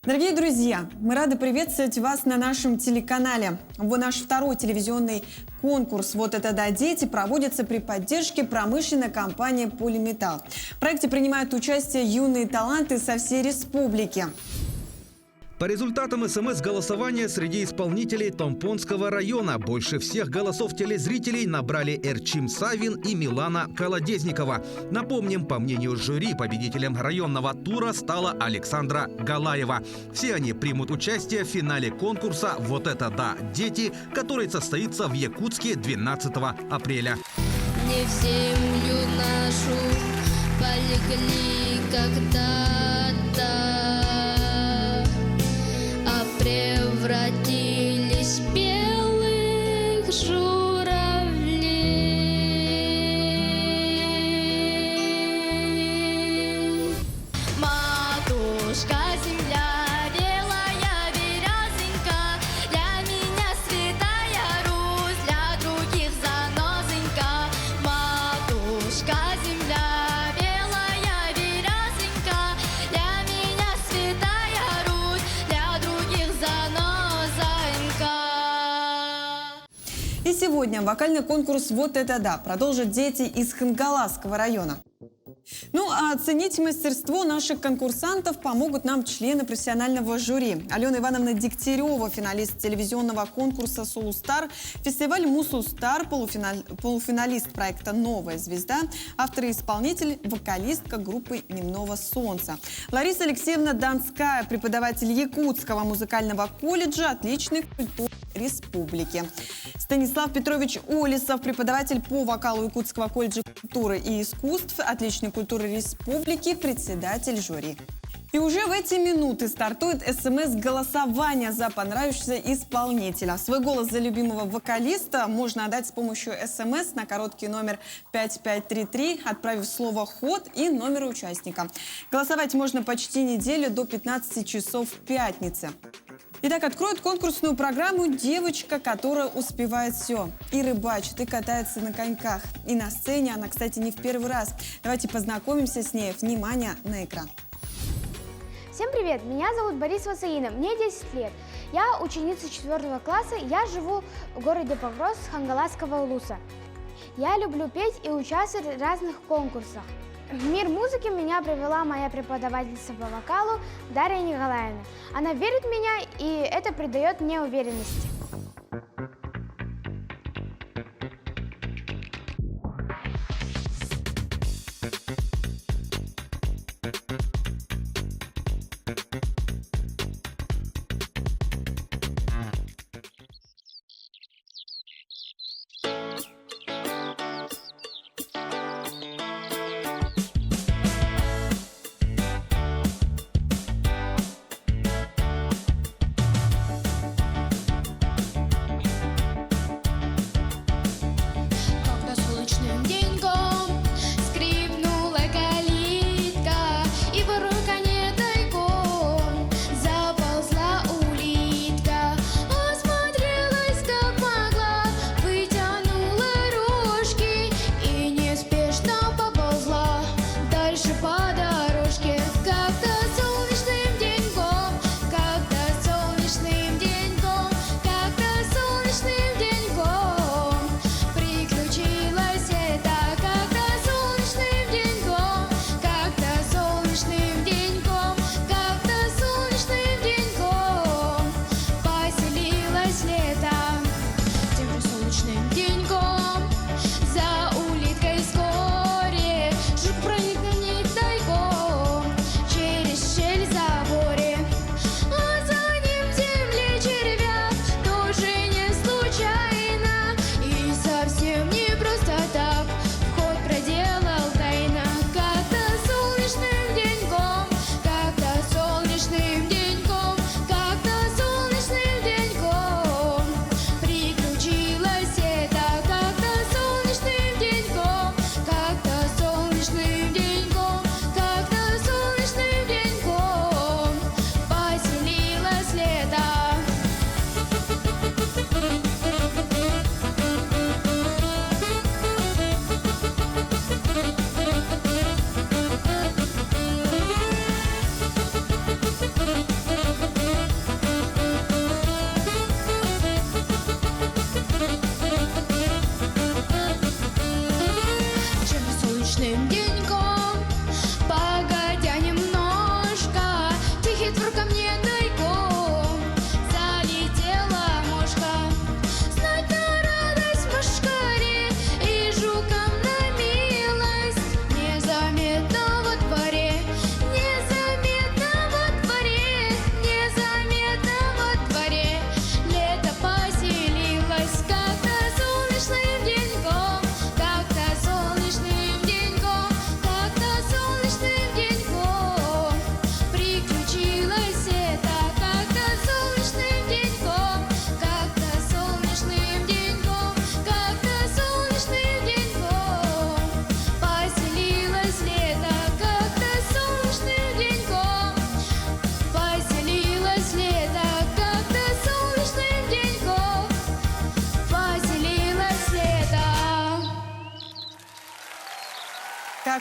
Дорогие друзья, мы рады приветствовать вас на нашем телеканале. Наш второй телевизионный конкурс «Вот это да, дети» проводится при поддержке промышленной компании «Полиметалл». В проекте принимают участие юные таланты со всей республики. По результатам СМС-голосования среди исполнителей Томпонского района больше всех голосов телезрителей набрали Эрчим Савин и Милана Колодезникова. Напомним, по мнению жюри, победителем районного тура стала Александра Галаева. Все они примут участие в финале конкурса «Вот это да, дети», который состоится в Якутске 12 апреля. Не в землю нашу полегли когда-то, превратились в белых журавлей. Матушка земля, белая березонька, для меня святая Русь, для других занозонька. Матушка земля, белая березонька, для меня святая Русь, для других занозонька. И сегодня вокальный конкурс «Вот это да» продолжат дети из Хангаласского района. Ну а оценить мастерство наших конкурсантов помогут нам члены профессионального жюри. Алена Ивановна Дегтярева, финалист телевизионного конкурса «Солустар», фестиваль «Мусустар», полуфиналист проекта «Новая звезда», автор и исполнитель, вокалистка группы «Дневного солнца». Лариса Алексеевна Донская, преподаватель Якутского музыкального колледжа, отличных культур республики. Станислав Петрович Олесов, преподаватель по вокалу Якутского колледжа культуры и искусств, отличной культуры республики, председатель жюри. И уже в эти минуты стартует СМС-голосование за понравившегося исполнителя. Свой голос за любимого вокалиста можно отдать с помощью СМС на короткий номер 5533, отправив слово «Ход» и номер участника. Голосовать можно почти неделю до 15 часов в пятницы. Итак, откроет конкурсную программу девочка, которая успевает все. И рыбачит, и катается на коньках. И на сцене она, кстати, не в первый раз. Давайте познакомимся с ней. Внимание на экран. Всем привет! Меня зовут Борис Васаинов, мне 10 лет. Я ученица 4 класса, я живу в городе Погрос Хангаласского улуса. Я люблю петь и участвовать в разных конкурсах. В мир музыки меня привела моя преподавательница по вокалу Дарья Николаевна. Она верит в меня, и это придает мне уверенности.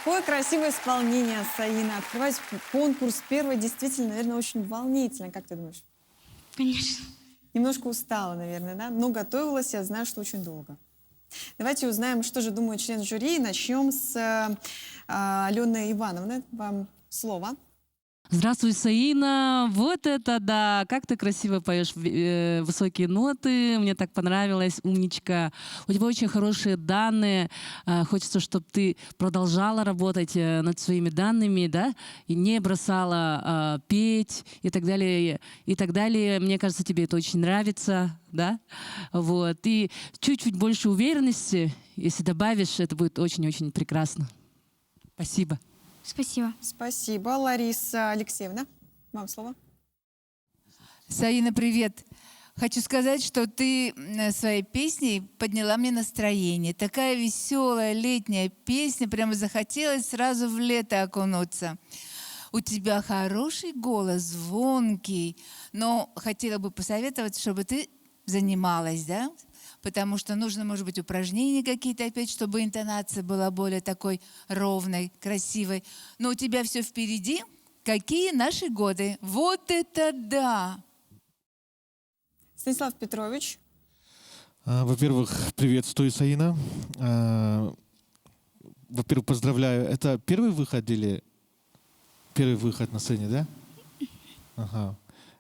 Какое красивое исполнение, Саина. Открывать конкурс первый действительно, наверное, очень волнительно. Как ты думаешь? Конечно. Немножко устала, наверное, да? Но готовилась, я знаю, что очень долго. Давайте узнаем, что же думают члены жюри. Начнем с Алены Ивановны. Вам слово. Здравствуй, Саина. Вот это да! Как ты красиво поешь высокие ноты. Мне так понравилось. Умничка. У тебя очень хорошие данные. Хочется, чтобы ты продолжала работать над своими данными, да? И не бросала петь и так далее. И так далее. Мне кажется, тебе это очень нравится, да? Вот. И чуть-чуть больше уверенности, если добавишь, это будет очень-очень прекрасно. Спасибо. Спасибо. Спасибо. Лариса Алексеевна, вам слово. Саина, привет. Хочу сказать, что ты своей песней подняла мне настроение. Такая веселая летняя песня, прямо захотелось сразу в лето окунуться. У тебя хороший голос, звонкий, но хотела бы посоветовать, чтобы ты занималась, да? Потому что нужно, может быть, упражнения какие-то опять, чтобы интонация была более такой ровной, красивой. Но у тебя все впереди. Какие наши годы? Вот это да! Станислав Петрович. Во-первых, приветствую, Саина. Во-первых, поздравляю. Это первый выход или первый выход на сцене, да? Ага.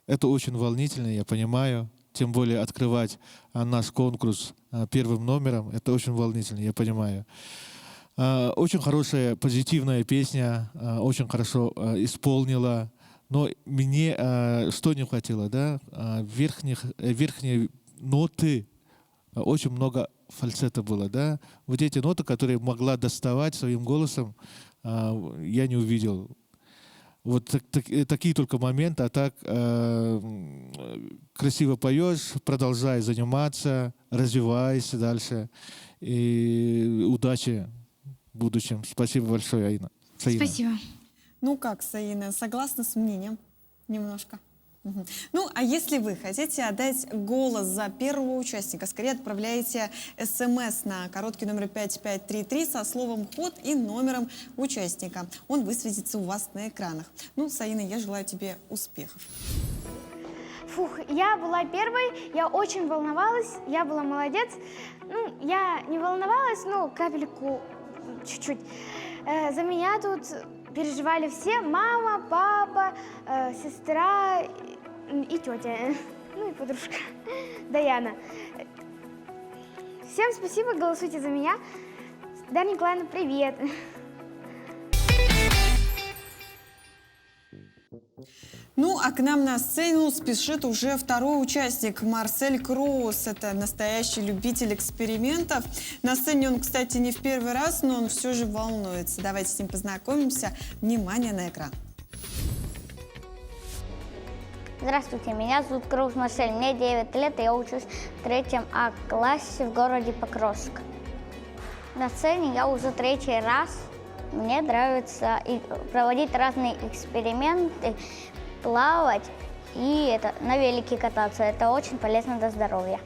Это очень волнительно, я понимаю. Тем более открывать наш конкурс первым номером. Это очень волнительно, я понимаю. Очень хорошая, позитивная песня. Очень хорошо исполнила. Но мне что не хватило, да? Верхние ноты. Очень много фальцета было, да? Вот эти ноты, которые могла доставать своим голосом, я не увидел. Вот такие только моменты, а так красиво поешь, продолжай заниматься, развивайся дальше. И удачи в будущем. Спасибо большое, Аина. Саина. Спасибо. Ну как, Саина, согласна с мнением? Немножко. Мгм. Ну, а если вы хотите отдать голос за первого участника, скорее отправляйте СМС на короткий номер 5533 со словом «ход» и номером участника. Он высветится у вас на экранах. Ну, Саина, я желаю тебе успехов. Фух, я была первой, я очень волновалась, я была молодец. Ну, я не волновалась, ну, капельку, чуть-чуть. За меня тут переживали все: мама, папа, сестра и тетя, ну и подружка Даяна. Всем спасибо, голосуйте за меня. Дарья Николаевна, привет. Ну, а к нам на сцену спешит уже второй участник Марсель Кроус. Это настоящий любитель экспериментов. На сцене он, кстати, не в первый раз, но он все же волнуется. Давайте с ним познакомимся. Внимание на экран. Здравствуйте, меня зовут Кроус Марсель, мне 9 лет, и я учусь в 3 классе в городе Покровск. На сцене я уже 3-й раз. Мне нравится проводить разные эксперименты, плавать и на велике кататься. Это очень полезно для здоровья.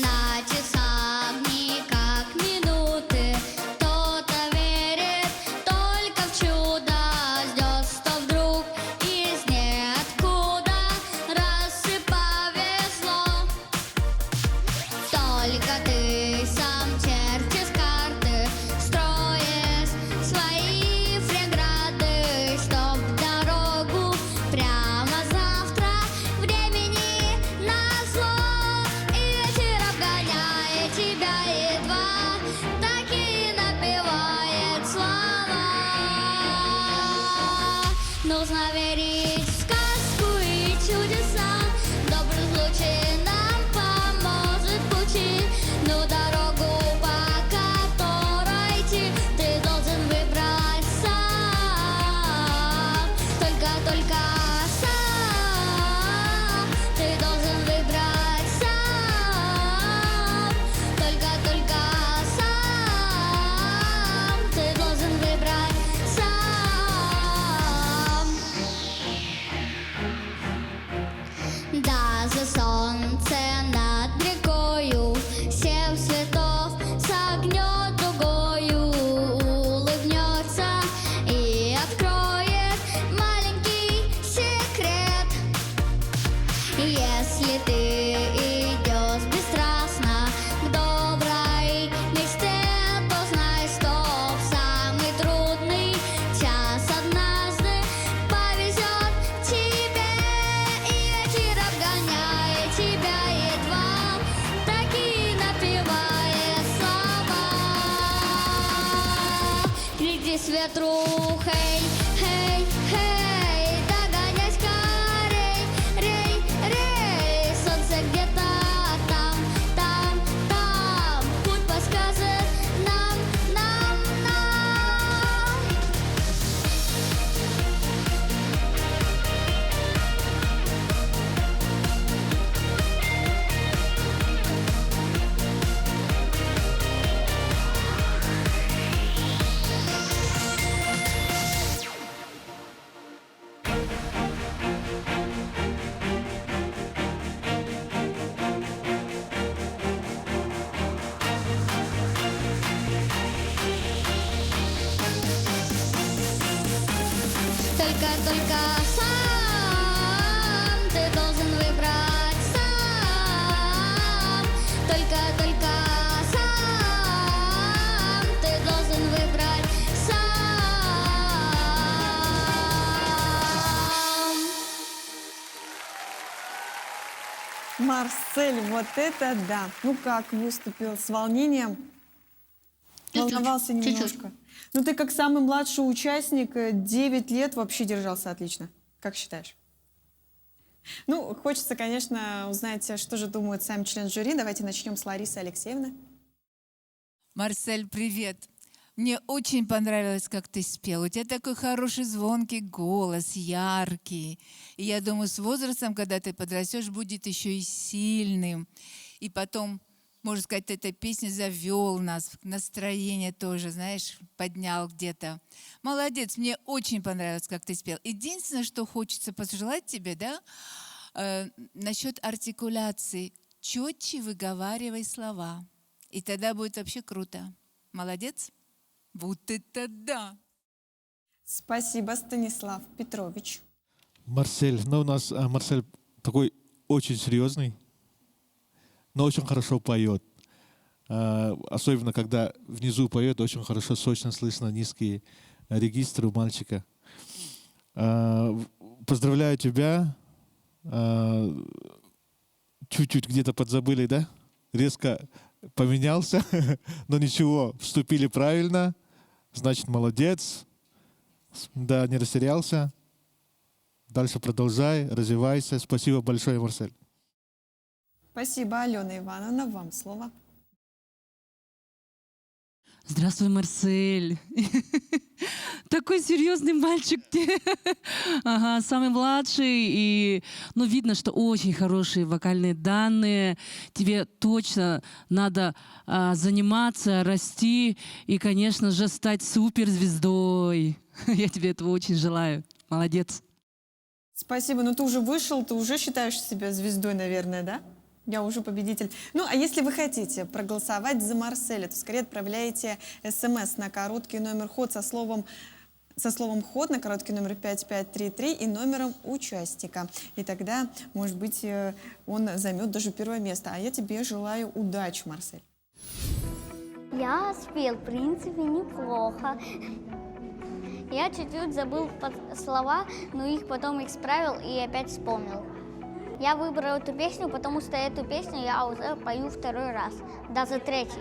На часах дни как минуты, кто-то верит только в чудо, ждет, что вдруг из ниоткуда раз и повезло. Если ты идешь бесстрастно к доброй мечте, то знай, что в самый трудный час однажды повезет тебе, и ветер обгоняет тебя едва, таки напевая слова. Крикни с ветру, хей, хей, хей, догонять скорей, рей, рей, солнце где-то там, там, там, путь подскажет нам, нам, нам. Только сам ты должен выбрать сам. Только сам ты должен выбрать сам. Марсель, вот это да! Ну как выступил? С волнением? Чуть-чуть, Волновался немножко? Ну ты как самый младший участник, 9 лет, вообще держался отлично. Как считаешь? Ну, хочется, конечно, узнать, что же думают сами члены жюри. Давайте начнем с Ларисы Алексеевны. Марсель, привет. Мне очень понравилось, как ты спел. У тебя такой хороший звонкий голос, яркий. И я думаю, с возрастом, когда ты подрастешь, будет еще и сильным. И потом, можно сказать, эта песня завел нас, настроение тоже, знаешь, поднял где-то. Молодец, мне очень понравилось, как ты спел. Единственное, что хочется пожелать тебе, да, насчет артикуляции. Четче выговаривай слова. И тогда будет вообще круто. Молодец? Вот это да! Спасибо, Станислав Петрович. Марсель, ну у нас Марсель такой очень серьезный, но очень хорошо поет. Особенно, когда внизу поет, очень хорошо, сочно слышно низкие регистры у мальчика. Поздравляю тебя. Чуть-чуть где-то подзабыли, да? Резко поменялся, но ничего, вступили правильно, значит, молодец. Да, не растерялся. Дальше продолжай, развивайся. Спасибо большое, Марсель. Спасибо, Алена Ивановна, вам слово. Здравствуй, Марсель. Такой серьезный мальчик. Ага, самый младший. И, ну, видно, что очень хорошие вокальные данные. Тебе точно надо заниматься, расти и, конечно же, стать суперзвездой. Я тебе этого очень желаю. Молодец. Спасибо. Ну ты уже вышел, ты уже считаешь себя звездой, наверное, да? Я уже победитель. Ну, а если вы хотите проголосовать за Марселя, то скорее отправляйте СМС на короткий номер «Ход» со словом «Ход» на короткий номер 5533 и номером участника. И тогда, может быть, он займет даже первое место. А я тебе желаю удачи, Марсель. Я спел, в принципе, неплохо. Я чуть-чуть забыл слова, но их потом исправил и опять вспомнил. Я выбрал эту песню, потому что эту песню я уже пою второй раз, даже третий.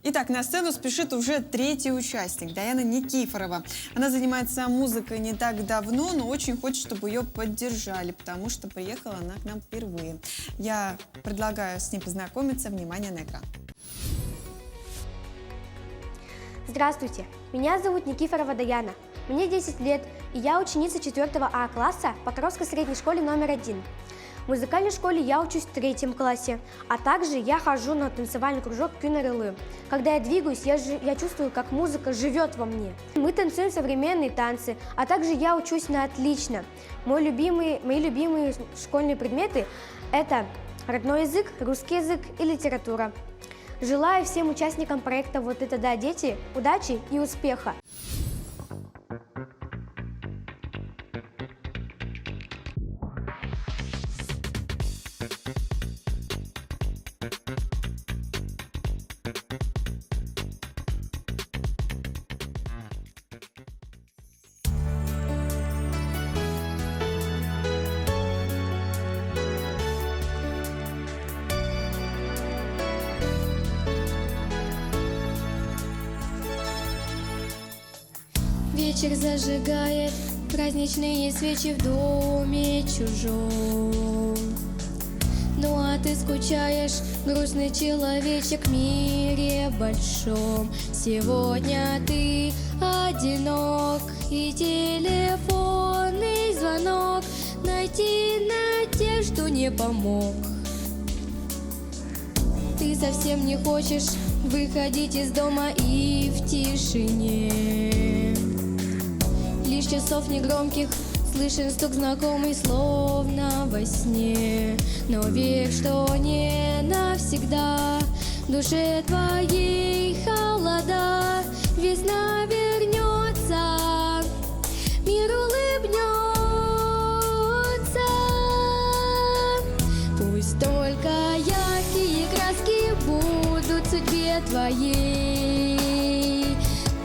Итак, на сцену спешит уже третий участник, Даяна Никифорова. Она занимается музыкой не так давно, но очень хочет, чтобы ее поддержали, потому что приехала она к нам впервые. Я предлагаю с ней познакомиться. Внимание на экран. Здравствуйте, меня зовут Никифорова Даяна. Мне 10 лет, и я ученица 4 А класса Покровской средней школе номер 1. В музыкальной школе я учусь в 3 классе, а также я хожу на танцевальный кружок Кюнерылы. Когда я двигаюсь, я чувствую, как музыка живет во мне. Мы танцуем современные танцы, а также я учусь на отлично. Мои любимые школьные предметы – это родной язык, русский язык и литература. Желаю всем участникам проекта «Вот это да, дети» удачи и успеха! Вечер зажигает праздничные свечи в доме чужом. Ну а ты скучаешь, грустный человечек в мире большом. Сегодня ты одинок, и телефонный звонок найти надежду не помог. Ты совсем не хочешь выходить из дома и в тишине. Лишь часов негромких слышен стук знакомый, словно во сне. Но верь, что не навсегда в душе твоей холода. Весна вернется, мир улыбнется. Пусть только яркие краски будут в судьбе твоей.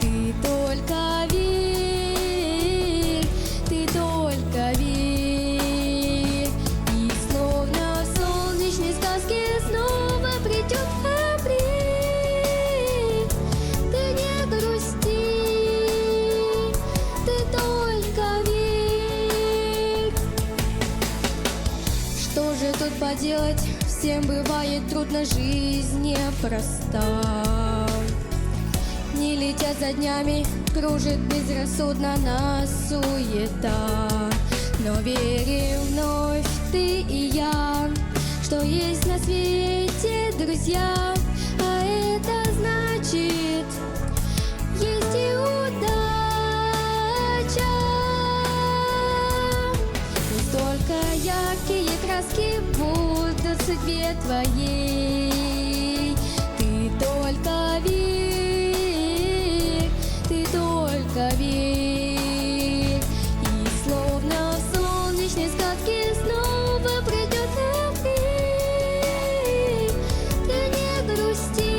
Ты только верь, ты только верь. И словно в солнечной сказке снова придет апрель. Ты не грусти, ты только верь. Что же тут поделать? Всем бывает трудно, жизнь непроста. Не летят за днями, кружит безрассудно нас суета. Но верим вновь ты и я, что есть на свете друзья. А это значит, есть и удача. Пусть только яркие краски будут в судьбе твоей. Ты только верь, ты только верь. И словно в солнечной сказке снова придет апрель. Ты не грусти,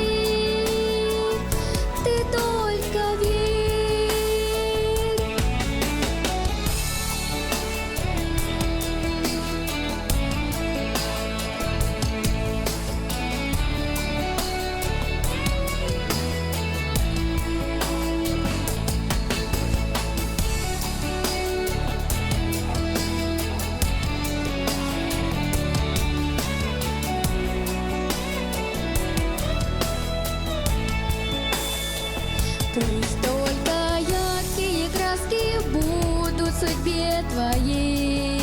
ты только верь. Пусть только яркие краски будут в судьбе твоей.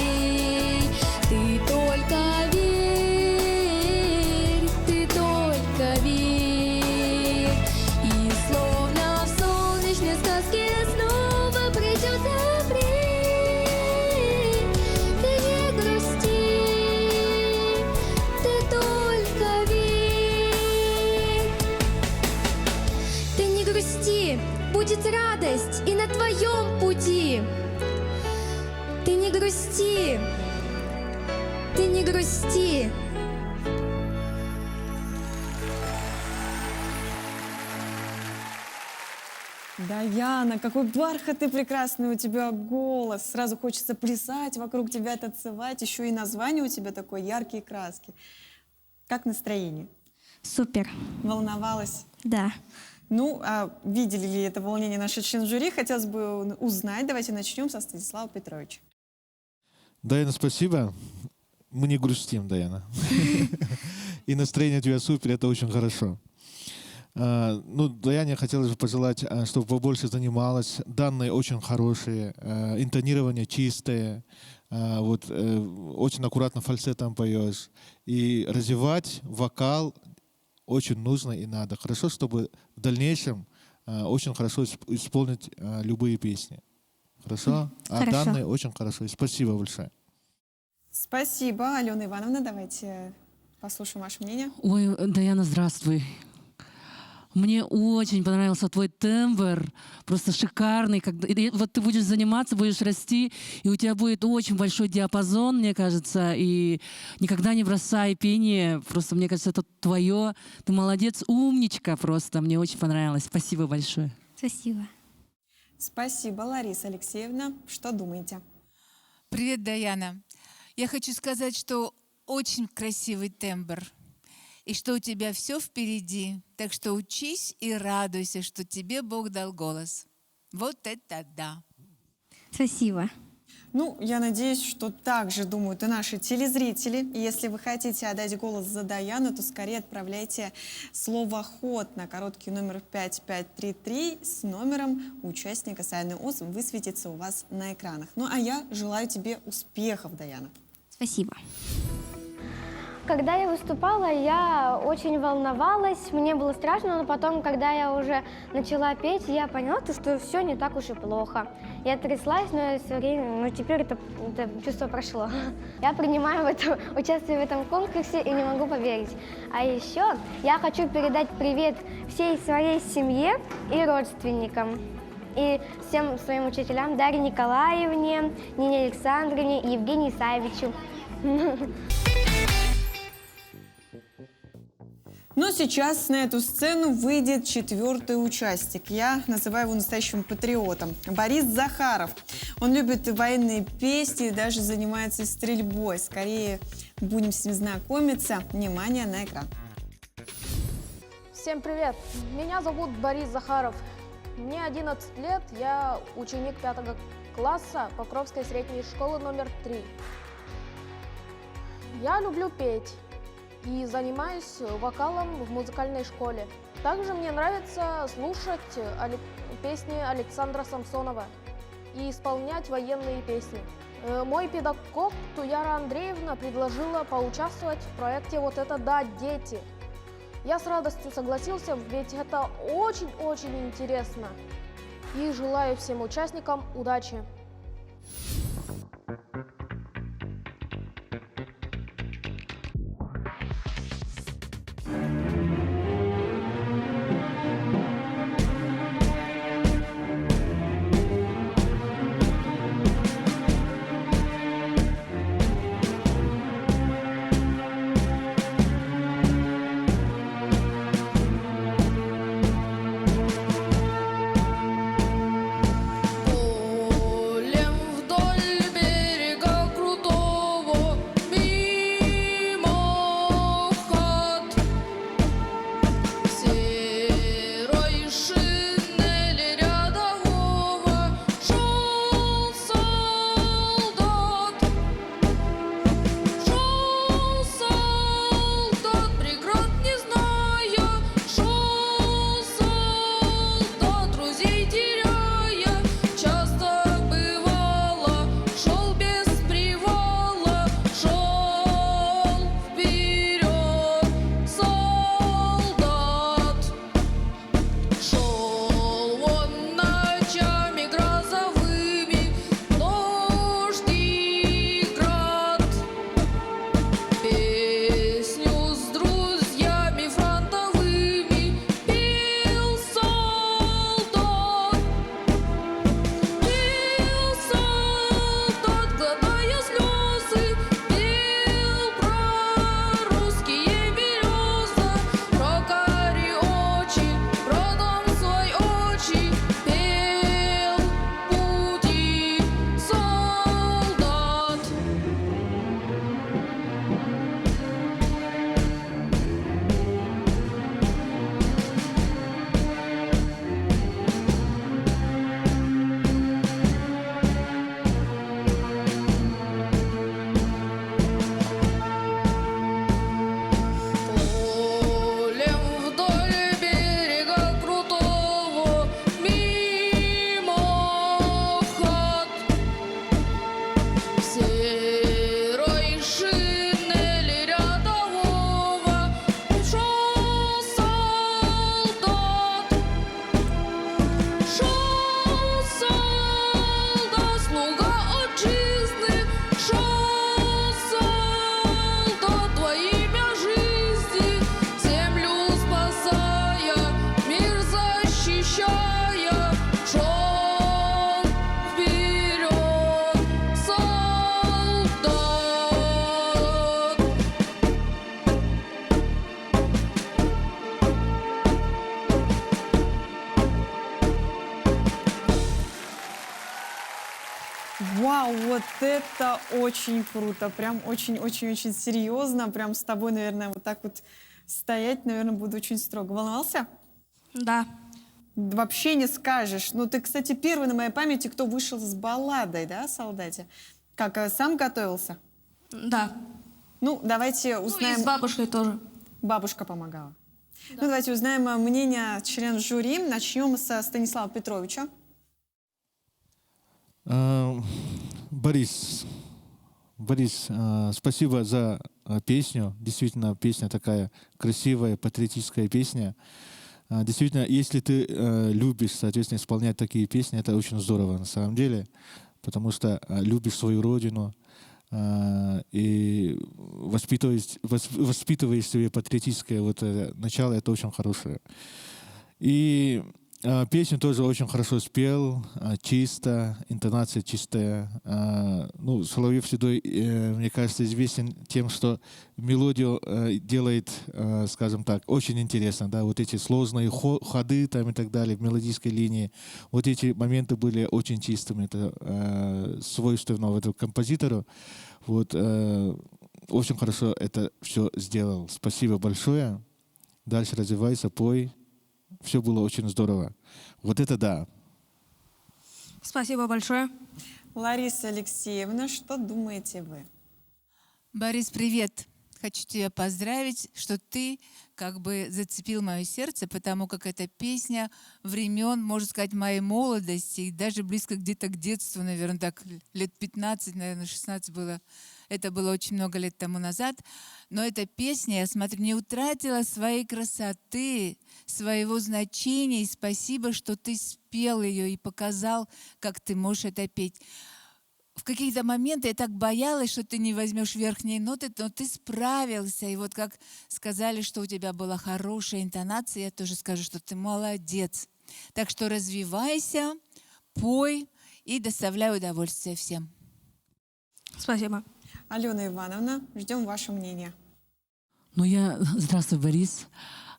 Ты только верь, ты только верь. И словно в солнечной сказке снова придет апрель. Ты не грусти, ты только верь. Ты не грусти, будет радость и на твоем пути. Ты не грусти, ты не грусти. Даяна, какой бархатный прекрасный у тебя голос. Сразу хочется плясать, вокруг тебя танцевать. Еще и название у тебя такое, яркие краски. Как настроение? Супер, Волновалась? да. Ну, а видели ли это волнение наши члены жюри? Хотелось бы узнать. Давайте начнем со Станислава Петровича. Даяна, спасибо. Мы не грустим, Даяна. И настроение у тебя супер, это очень хорошо. Ну, Даяне хотелось бы пожелать, чтобы побольше занималась. Данные очень хорошие, интонирование чистое, вот, очень аккуратно фальцетом поешь. И развивать вокал очень нужно и надо. Хорошо, чтобы в дальнейшем очень хорошо исполнить любые песни. Хорошо? А Хорошо. данные очень хорошо. И спасибо большое. Спасибо, Алена Ивановна. Давайте послушаем ваше мнение. Ой, Даяна, здравствуй. Мне очень понравился твой тембр, просто шикарный. Вот ты будешь заниматься, будешь расти, и у тебя будет очень большой диапазон, мне кажется, и никогда не бросай пение. Просто, мне кажется, это твое. Ты молодец, умничка просто. Мне очень понравилось. Спасибо большое. Спасибо. Спасибо, Лариса Алексеевна. Что думаете? Привет, Даяна. Я хочу сказать, что очень красивый тембр. И что у тебя все впереди. Так что учись и радуйся, что тебе Бог дал голос. Вот это да! Спасибо. Ну, я надеюсь, что так же думают и наши телезрители. И если вы хотите отдать голос за Даяну, то скорее отправляйте слово «ход» на короткий номер 5533 с номером участника Саяны ОС. Высветится у вас на экранах. Ну, а я желаю тебе успехов, Даяна. Спасибо. Когда я выступала, я очень волновалась, мне было страшно, но потом, когда я уже начала петь, я поняла, что все не так уж и плохо. Я тряслась, но все время, но теперь это чувство прошло. Я принимаю участие в этом конкурсе и не могу поверить. А еще я хочу передать привет всей своей семье и родственникам. И всем своим учителям, Дарье Николаевне, Нине Александровне и Евгению Исаевичу. Но сейчас на эту сцену выйдет 4-й участник. Я называю его настоящим патриотом. Борис Захаров. Он любит военные песни и даже занимается стрельбой. Скорее будем с ним знакомиться. Внимание на экран. Всем привет! Меня зовут Борис Захаров. Мне 11 лет, я ученик 5 класса Покровской средней школы номер 3. Я люблю петь и занимаюсь вокалом в музыкальной школе. Также мне нравится слушать песни Александра Самсонова и исполнять военные песни. Мой педагог Туяра Андреевна предложила поучаствовать в проекте «Вот это да, дети». Я с радостью согласился, ведь это очень-очень интересно. И желаю всем участникам удачи. Полем вдоль берега Вау, вот это очень круто. Прям очень-очень-очень серьезно. Прям с тобой, наверное, вот так вот стоять, наверное, буду очень строго. Волновался? Да. Вообще не скажешь. Ну, ты, кстати, первый на моей памяти, кто вышел с балладой, да, о солдате? Как, сам готовился? Да. Ну, давайте Ну, и узнаем... с бабушкой тоже. Бабушка помогала. Ну, давайте узнаем мнение членов жюри. Начнем со Станислава Петровича. Борис, спасибо за песню. Действительно, песня такая красивая, патриотическая песня. Действительно, если ты любишь, соответственно, исполнять такие песни, это очень здорово на самом деле, потому что любишь свою родину и воспитываешь себе патриотическое вот начало, это очень хорошее. И песню тоже очень хорошо спел, чисто, интонация чистая. Ну, Соловьев Седой, мне кажется, известен тем, что мелодию делает, скажем так, очень интересно, да, вот эти сложные ходы там и так далее в мелодической линии. Вот эти моменты были очень чистыми, это свойственно этому композитору. Вот, очень хорошо это все сделал. Спасибо большое. Дальше развивайся, пой. Все было очень здорово. Вот это да. Спасибо большое. Лариса Алексеевна, что думаете вы? Борис, привет. Хочу тебя поздравить, что ты как бы зацепил мое сердце, потому как эта песня времен, можно сказать, моей молодости, и даже близко где-то к детству, наверное, так лет 15, наверное, 16 было. Это было очень много лет тому назад. Но эта песня, я смотрю, не утратила своей красоты, своего значения. И спасибо, что ты спел ее и показал, как ты можешь это петь. В какие-то моменты я так боялась, что ты не возьмешь верхние ноты, но ты справился. И вот как сказали, что у тебя была хорошая интонация, я тоже скажу, что ты молодец. Так что развивайся, пой и доставляй удовольствие всем. Спасибо. Алена Ивановна, ждем ваше мнение. Здравствуй, Борис.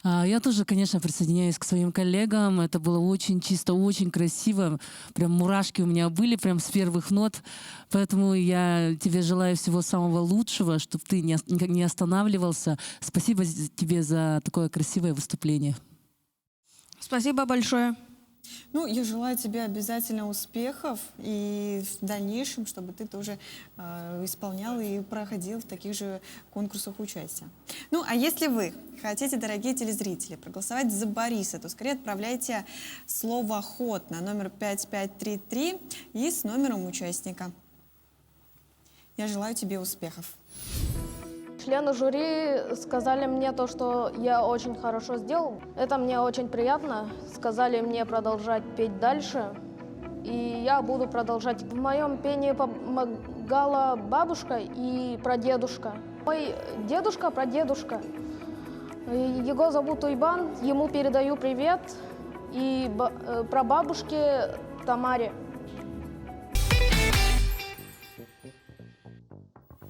Я тоже, конечно, присоединяюсь к своим коллегам. Это было очень чисто, очень красиво. Прям мурашки у меня были прям с первых нот. Поэтому я тебе желаю всего самого лучшего, чтобы ты не останавливался. Спасибо тебе за такое красивое выступление. Спасибо большое. Ну, я желаю тебе обязательно успехов и в дальнейшем, чтобы ты тоже исполнял и проходил в таких же конкурсах участия. Ну, а если вы хотите, дорогие телезрители, проголосовать за Бориса, то скорее отправляйте слово «ход» на номер 5533 и с номером участника. Я желаю тебе успехов. Члены жюри сказали мне то, что я очень хорошо сделал. Это мне очень приятно. Сказали мне продолжать петь дальше. И я буду продолжать. В моем пении помогала бабушка и прадедушка. Мой дедушка, прадедушка. Его зовут Уйбан. Ему передаю привет. И прабабушке Тамаре.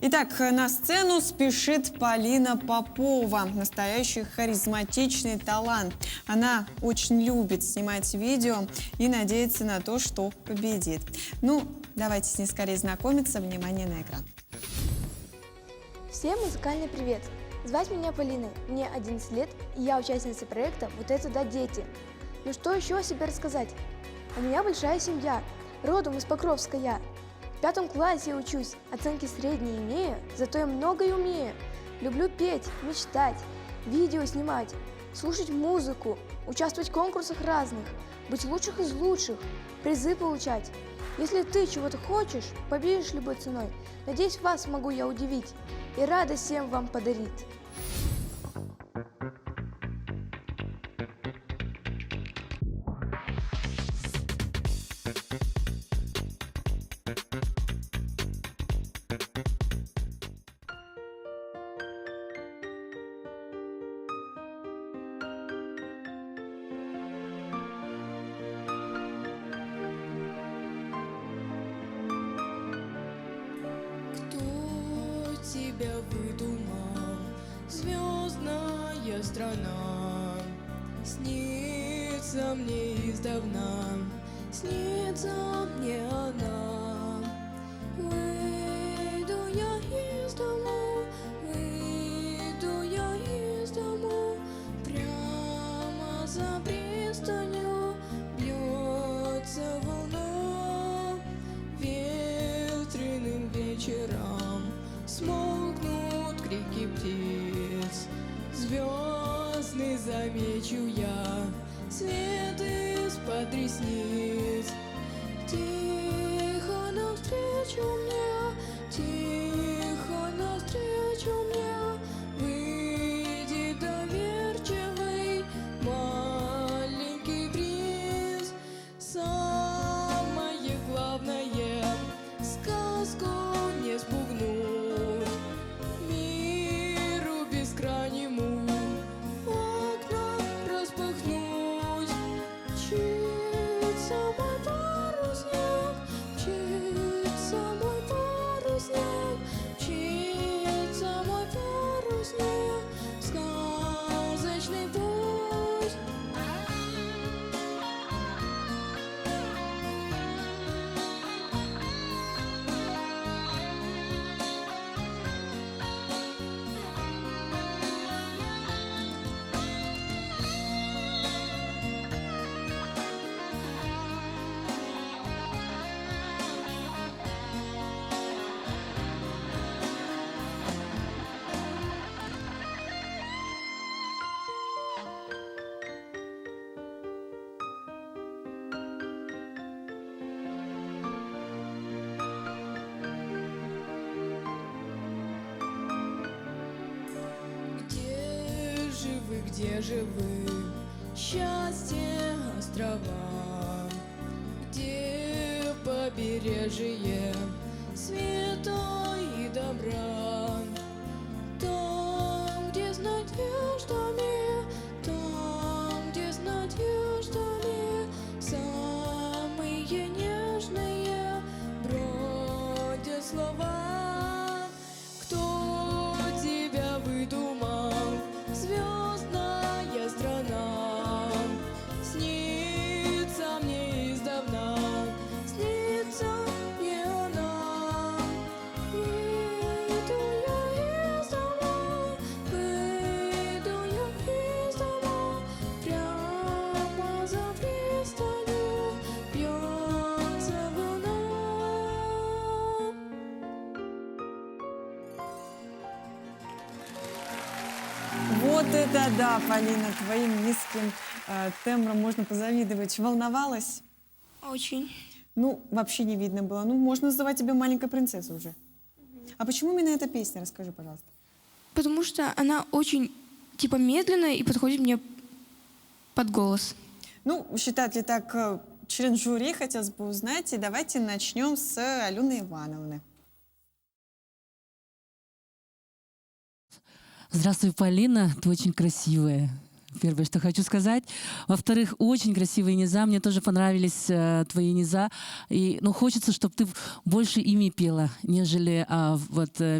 Итак, на сцену спешит Полина Попова, настоящий харизматичный талант. Она очень любит снимать видео и надеется на то, что победит. Ну, давайте с ней скорее знакомиться. Внимание на экран. Всем музыкальный привет! Звать меня Полина, мне 11 лет, и я участница проекта «Вот это да, дети». Ну что еще о себе рассказать? У меня большая семья, родом из Покровска я. В 5 классе учусь, оценки средние имею, зато я многое умею. Люблю петь, мечтать, видео снимать, слушать музыку, участвовать в конкурсах разных, быть лучших из лучших, призы получать. Если ты чего-то хочешь, победишь любой ценой. Надеюсь, вас могу я удивить и радость всем вам подарить. Тебя выдумал, звездная страна. Снится мне издавна, снится мне она. птиц. Звездный замечу я, свет из-под ресниц. Тихо навстречу мне, тихо навстречу мне, выйди доверчивый маленький принц. Самое главное — сказку не спугнуть, миру бескрайнему окна распахнуть. Мчится мой парусник, мчится мой парусник, мчится мой парусник в сказочный путь. Где же вы, счастье острова? Где побережье света и добра? Там, где с надеждами, там, где с надеждами самые нежные бродят слова. Кто тебя выдумал? Звездная страна снится мне издавна, снится мне она. Выйду я из дома, выйду я из дома, прямо за пристанью бьется волна. Вот это да, Полина, твоим низким тембром можно позавидовать. Волновалась? Очень. Ну, вообще не видно было. Ну, можно называть тебя маленькой принцессой уже. А почему именно эта песня? Расскажи, пожалуйста. Потому что она очень, типа, медленная и подходит мне под голос. Ну, считает ли так член жюри, хотелось бы узнать. И давайте начнем с Алены Ивановны. Здравствуй, Полина, ты очень красивая. Первое, что хочу сказать. Во-вторых, очень красивые низа. Мне тоже понравились твои низа. И, ну, хочется, чтобы ты больше ими пела, нежели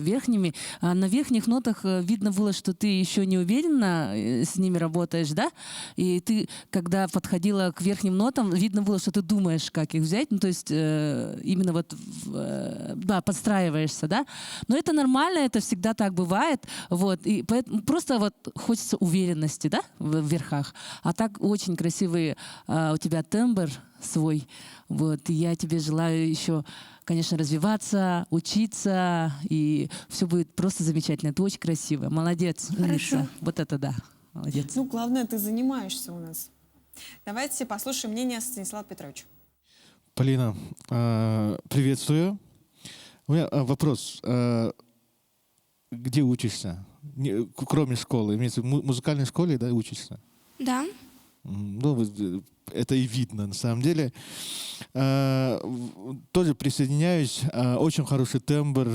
верхними. На верхних нотах видно было, что ты еще не уверенно с ними работаешь, да? И ты, когда подходила к верхним нотам, видно было, что ты думаешь, как их взять. Ну, то есть именно да, подстраиваешься, да? Но это нормально, это всегда так бывает. Вот. И поэтому просто вот хочется уверенности, да? В верхах. А так очень красивый у тебя тембр свой. Вот. И я тебе желаю еще, конечно, развиваться, учиться, и все будет просто замечательно. Ты очень красивая. Молодец, умница. Вот это да. Молодец. Ну, главное, ты занимаешься у нас. Давайте послушаем мнение Станислава Петровича. Полина, приветствую. У меня вопрос. Где учишься? Кроме школы, имеется в виду, в музыкальной школе, да, учишься? Да. Ну, это и видно, на самом деле. Тоже присоединяюсь. Очень хороший тембр.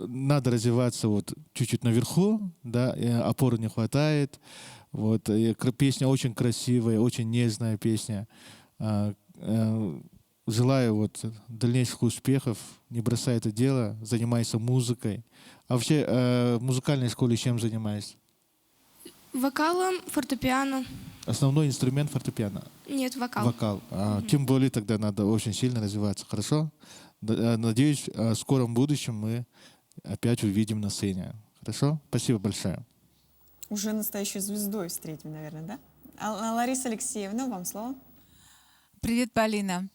Надо развиваться вот чуть-чуть наверху, да, опоры не хватает. Вот. Песня очень красивая, очень нежная песня. Желаю вот дальнейших успехов, не бросай это дело, занимайся музыкой. А вообще в музыкальной школе чем занимаешься? Вокалом, фортепиано. Основной инструмент фортепиано? Нет, вокал. Вокал. Тем более тогда надо очень сильно развиваться, хорошо? Надеюсь, в скором будущем мы опять увидим на сцене. Хорошо? Спасибо большое. Уже настоящей звездой встретим, наверное, да? Лариса Алексеевна, вам слово. Привет, Полина.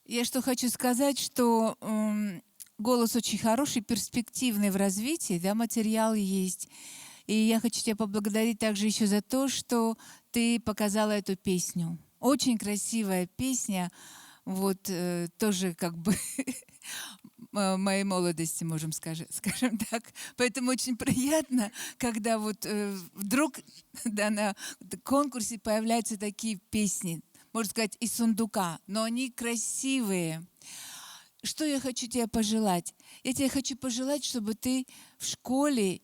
Я что хочу сказать, что голос очень хороший, перспективный в развитии, да, материал есть. И я хочу тебя поблагодарить также еще за то, что ты показала эту песню. Очень красивая песня, вот тоже как бы моей молодости, скажем так. Поэтому очень приятно, когда вот вдруг да, на конкурсе появляются такие песни, можно сказать, из сундука, но они красивые. Что я хочу тебе пожелать? Я тебе хочу пожелать, чтобы ты в школе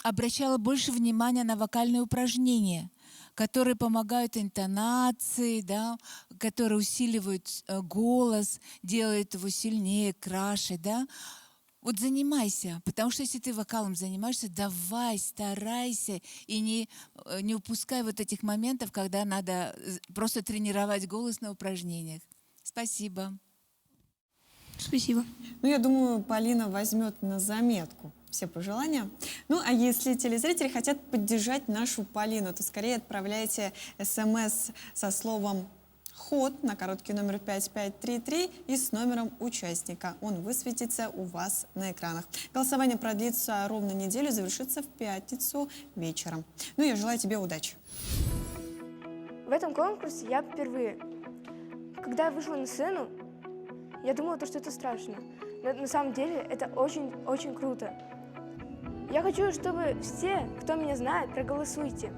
обращала больше внимания на вокальные упражнения, которые помогают интонации, да, которые усиливают голос, делают его сильнее, краше. Да? Вот занимайся, потому что если ты вокалом занимаешься, давай, старайся и не упускай вот этих моментов, когда надо просто тренировать голос на упражнениях. Спасибо. Спасибо. Ну, я думаю, Полина возьмет на заметку все пожелания. Ну, а если телезрители хотят поддержать нашу Полину, то скорее отправляйте СМС со словом «Ход» на короткий номер 5533 и с номером участника. Он высветится у вас на экранах. Голосование продлится ровно неделю, завершится в пятницу вечером. Ну, я желаю тебе удачи. В этом конкурсе я впервые. Когда я вышла на сцену, я думала, что это страшно. Но на самом деле это очень-очень круто. Я хочу, чтобы все, кто меня знает, проголосуйте.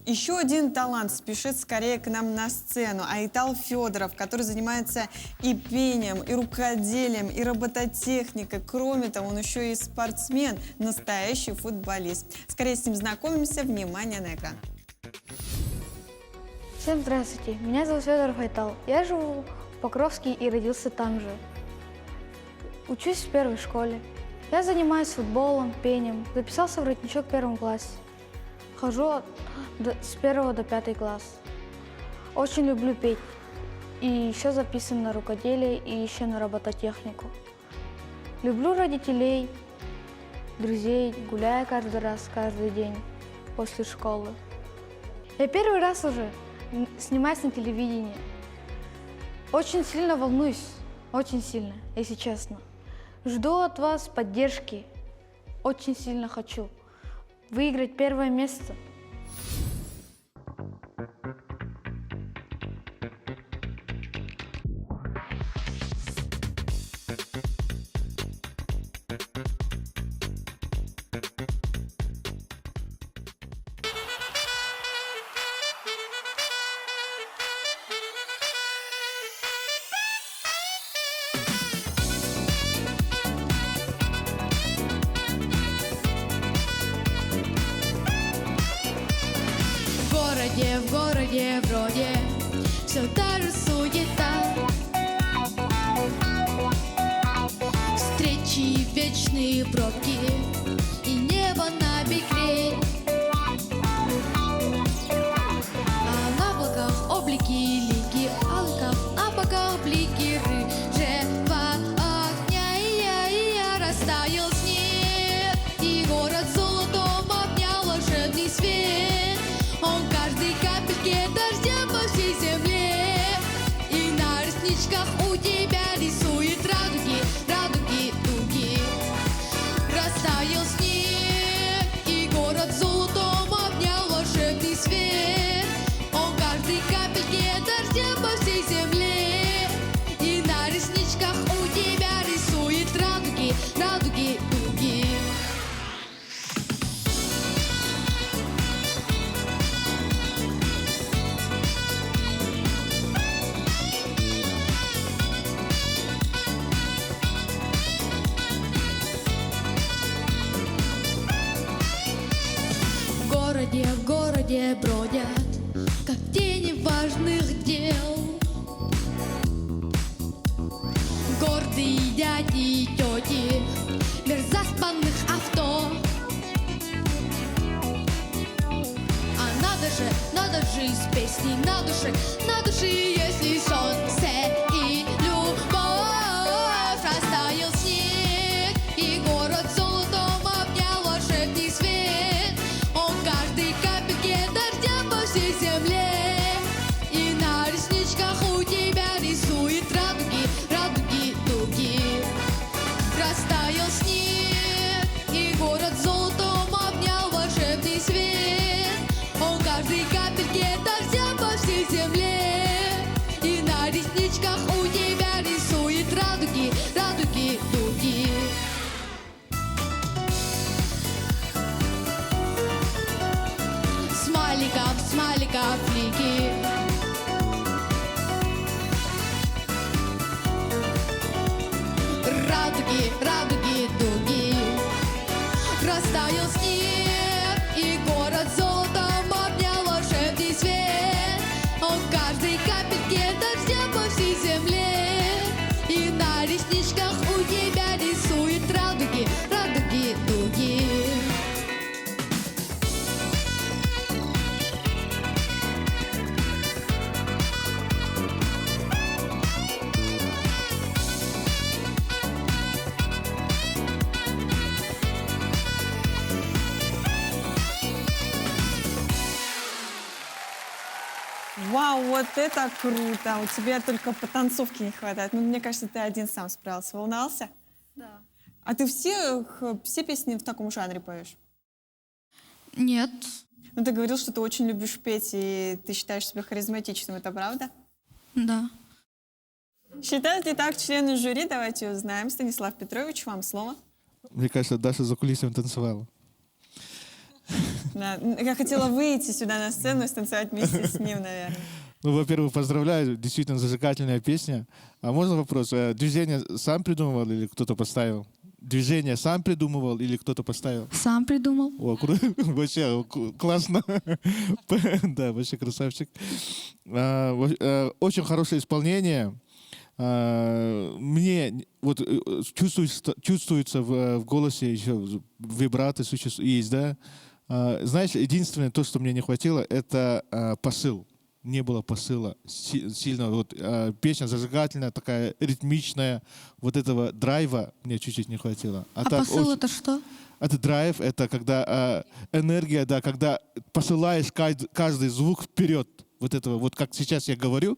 Еще один талант спешит скорее к нам на сцену. Айтал Федоров, который занимается и пением, и рукоделием, и робототехникой. Кроме того, он еще и спортсмен, настоящий футболист. Скорее с ним знакомимся. Внимание на экран. Всем здравствуйте, меня зовут Федоров Айтал. Я живу в Покровске и родился там же. Учусь в первой школе. Я занимаюсь футболом, пением. Записался в воротничок в первом классе. Хожу с 1 до 5 класс. Очень люблю петь. И еще записан на рукоделие и еще на робототехнику. Люблю родителей, друзей, гуляю каждый день после школы. Я первый раз уже снимаюсь на телевидении. Очень сильно волнуюсь, очень сильно, если честно. Жду от вас поддержки. Очень сильно хочу выиграть первое место. В городе вроде все та же суета. Встречи, вечные пробки и небо на бекрень. А на облаках облики лики алков, на боках блики рыжего огня. И я растаял снег, и город золотом обнял волшебный свет. Он каждой капельке дождя по всей земле. И на ресничках у тебя рисует радуги, радуги, дуги. Растаял снег, и город золотом обнял волшебный свет. Он каждой капельке дождя по всей земле. И на ресничках у тебя рисует радуги, радуги, дуги. В городе бродят, как тени важных дел. Гордые дяди и тети, мир заспанных авто. А надо же из песни на душе, если солнце и любовь. Растаял снег, и город золотом обнял волшебный свет. Он каждой капельке дождя по всей земле. И на ресничках у тебя Первые капельки дождя по всей земле. И на ресничках у тебя рисует радуги, радуги, дуги. Вау, вот это круто! У тебя только потанцовки не хватает. Ну, мне кажется, ты один сам справился. Волновался? Да. А ты все песни в таком жанре поешь? Нет. Ну, ты говорил, что ты очень любишь петь, и ты считаешь себя харизматичным. Это правда? Да. Считают ли так члены жюри? Давайте узнаем. Станислав Петрович, вам слово. Мне кажется, Даша за кулисами танцевала. Да. Я хотела выйти сюда на сцену и станцевать вместе с ним, наверное. Ну, во-первых, поздравляю, действительно зажигательная песня. А можно вопрос? Движение сам придумывал или кто-то поставил? Движение сам придумывал или кто-то поставил? Сам придумал. О, вообще классно. Да, вообще красавчик. Очень хорошее исполнение. Мне вот чувствуется в голосе еще вибрато есть, да? Знаешь, единственное, то, что мне не хватило, это посыл. Не было посыла сильно. Вот, песня зажигательная, такая ритмичная. Вот этого драйва мне чуть-чуть не хватило. А посыл это что? Это драйв, это когда энергия, да, когда посылаешь каждый звук вперед. Вот этого, вот как сейчас я говорю,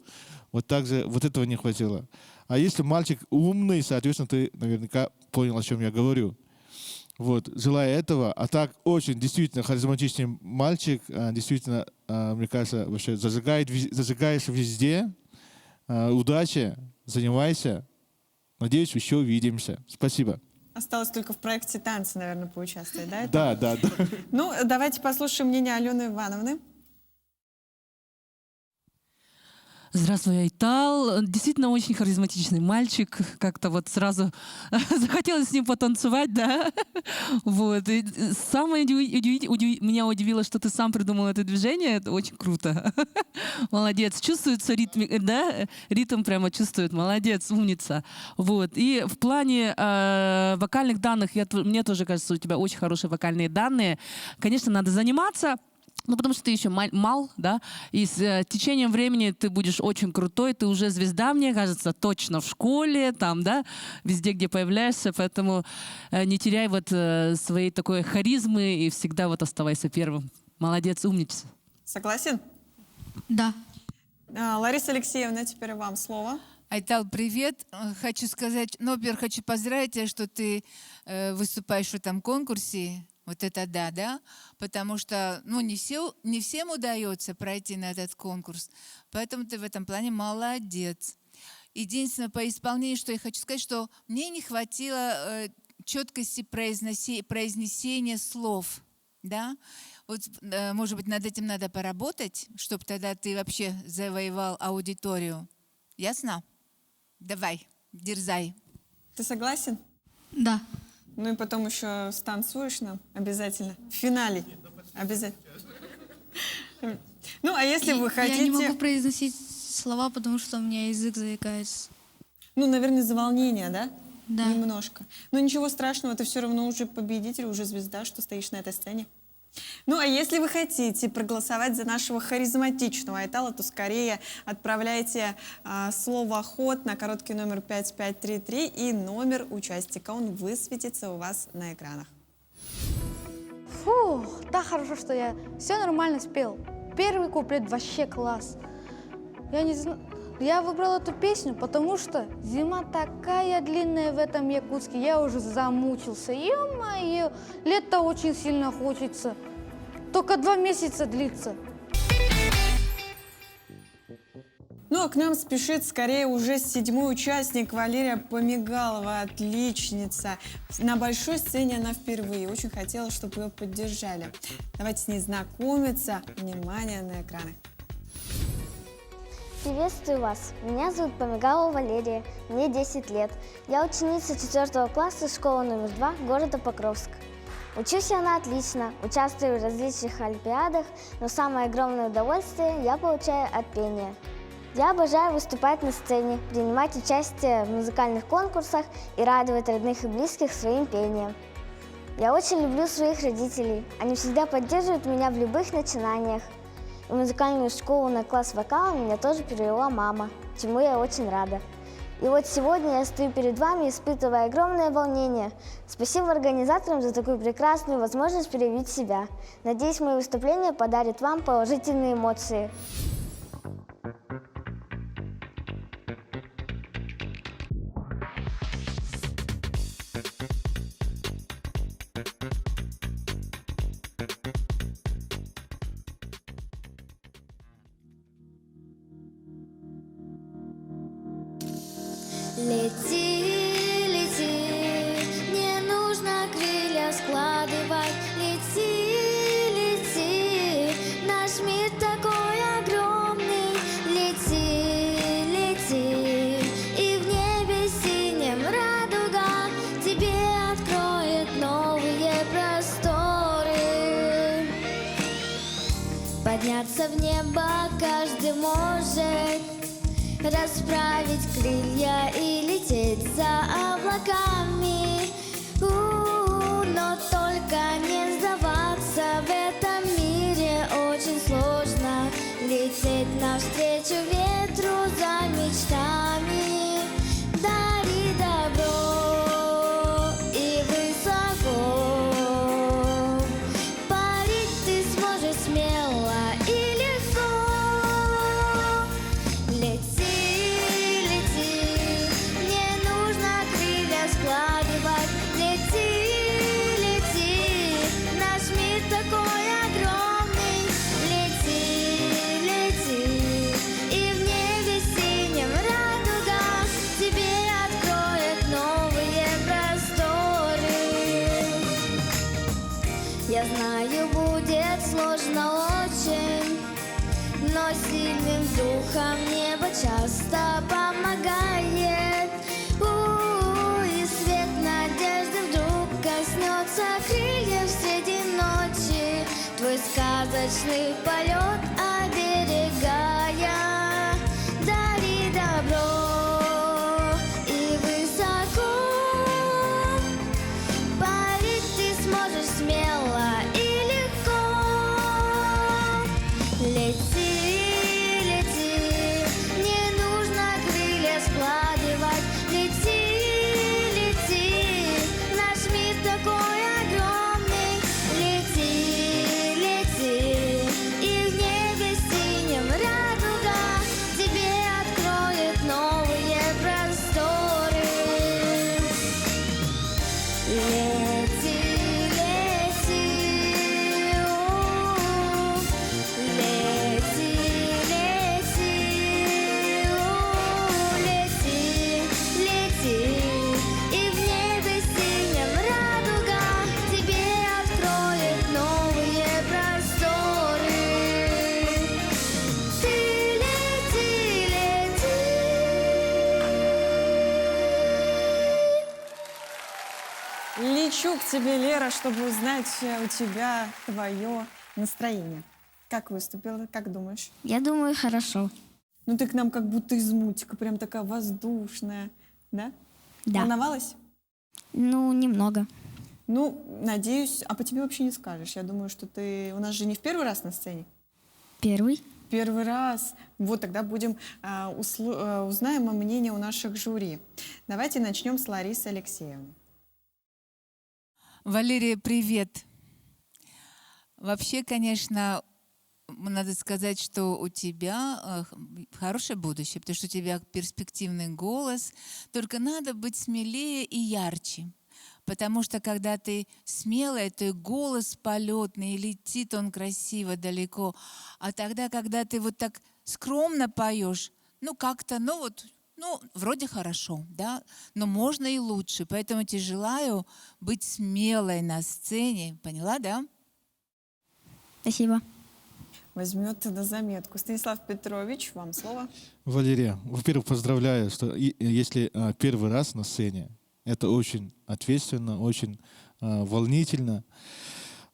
вот так же вот этого не хватило. А если мальчик умный, соответственно, ты наверняка понял, о чем я говорю. Вот, желаю этого. А так, очень действительно харизматичный мальчик. Действительно, мне кажется, вообще зажигаешь везде. Удачи, занимайся. Надеюсь, еще увидимся. Спасибо. Осталось только в проекте «Танцы», наверное, поучаствовать, да? Да. Ну, давайте послушаем мнение Алены Ивановны. Здравствуй, Айтал. Действительно очень харизматичный мальчик. Как-то вот сразу захотелось с ним потанцевать, да? Вот. И самое меня удивило, что ты сам придумал это движение. Это очень круто. Молодец. Чувствуется ритм, да? Ритм прямо чувствует. Молодец, умница. Вот. И в плане вокальных данных, мне тоже кажется, у тебя очень хорошие вокальные данные. Конечно, надо заниматься. Ну, потому что ты еще мал, да, и с течением времени ты будешь очень крутой, ты уже звезда, мне кажется, точно в школе, там, да, везде, где появляешься, поэтому не теряй вот своей такой харизмы и всегда вот оставайся первым. Молодец, умница. Согласен? Да. Лариса Алексеевна, теперь вам слово. Айтал, привет. Хочу сказать, ну, во-первых, хочу поздравить тебя, что ты выступаешь в этом конкурсе. Вот это да, потому что ну, не всем удается пройти на этот конкурс, поэтому ты в этом плане молодец. Единственное, по исполнению, что я хочу сказать, что мне не хватило четкости произнесения слов, да. Вот, может быть, над этим надо поработать, чтобы тогда ты вообще завоевал аудиторию. Ясно? Давай, дерзай. Ты согласен? Да. Ну и потом еще станцуешь нам обязательно. В финале. Обязательно. Ну, а если вы хотите... Я не могу произносить слова, потому что у меня язык заикается. Ну, наверное, из-за волнения, да? Да. Немножко. Но ничего страшного, ты все равно уже победитель, уже звезда, что стоишь на этой сцене. Ну, а если вы хотите проголосовать за нашего харизматичного Айтала, то скорее отправляйте слово «ход» на короткий номер 5533 и номер участника. Он высветится у вас на экранах. Фух, так хорошо, что я все нормально спел. Первый куплет вообще класс. Я не знаю, я выбрала эту песню, потому что зима такая длинная в этом Якутске, я уже замучился. Ё-моё, лето очень сильно хочется. Только 2 месяца длится. Ну, а к нам спешит скорее уже 7-й участник Валерия Помигалова, отличница. На большой сцене она впервые. Очень хотела, чтобы ее поддержали. Давайте с ней знакомиться. Внимание на экраны. Приветствую вас. Меня зовут Помигалова Валерия, мне 10 лет. Я ученица 4 класса школы номер 2 города Покровск. Учусь я на отлично, участвую в различных олимпиадах, но самое огромное удовольствие я получаю от пения. Я обожаю выступать на сцене, принимать участие в музыкальных конкурсах и радовать родных и близких своим пением. Я очень люблю своих родителей. Они всегда поддерживают меня в любых начинаниях. В музыкальную школу на класс вокала меня тоже перевела мама, чему я очень рада. И вот сегодня я стою перед вами, испытывая огромное волнение. Спасибо организаторам за такую прекрасную возможность проявить себя. Надеюсь, мое выступление подарит вам положительные эмоции. Лети, лети, не нужно крылья складывать. Лети, лети, наш мир такой огромный. Лети, лети, и в небе синем радуга тебе откроет новые просторы. Подняться в небо каждый может, расправить крылья и лететь за облаками. Но только не сдаваться, в этом мире очень сложно лететь навстречу ветру за мечтами. Дари добро и высоко, парить ты сможешь смело и легко. Лети, лети, не нужно крылья складывать. Лети, лети, наш мир такой огромный. Лети, лети, и в небе синем радуга тебе откроет новые просторы. Я знаю, будет сложно очень, но сильным духом небо часто помогает. И свет надежды вдруг коснется крыльев среди ночи. Твой сказочный полет оберегая. Дари добро и высоко, парить ты сможешь смело и легко. Лети, лети, не нужно крылья складывать. Лети, лети, наш мир такой огромный. Лети, лети, и в небе синем радуга тебе откроет новые просторы. Лети, лети, о, лети, лети, о, лети, лети, и в небе синем радуга тебе откроет новые просторы. Ты лети, лети. Лечу к тебе, Лера, чтобы узнать у тебя твое настроение. Как выступила, как думаешь? Я думаю, хорошо. Ну ты к нам как будто из мультика, прям такая воздушная, да? Да. Волновалась? Ну, немного. Ну, надеюсь, а по тебе вообще не скажешь. Я думаю, что ты у нас же не в первый раз на сцене. Первый. Первый раз. Вот тогда будем узнаем мнение у наших жюри. Давайте начнем с Ларисы Алексеевны. Валерия, привет. Вообще, конечно, надо сказать, что у тебя хорошее будущее, потому что у тебя перспективный голос. Только надо быть смелее и ярче. Потому что когда ты смелая, то и голос полетный, и летит он красиво далеко. А тогда, когда ты вот так скромно поешь, ну как-то, ну вот, ну вроде хорошо, да, но можно и лучше. Поэтому тебе желаю быть смелой на сцене. Поняла, да? Спасибо. Возьмет на заметку. Станислав Петрович, вам слово. Валерия, во-первых, поздравляю, что если первый раз на сцене, это очень ответственно, очень волнительно.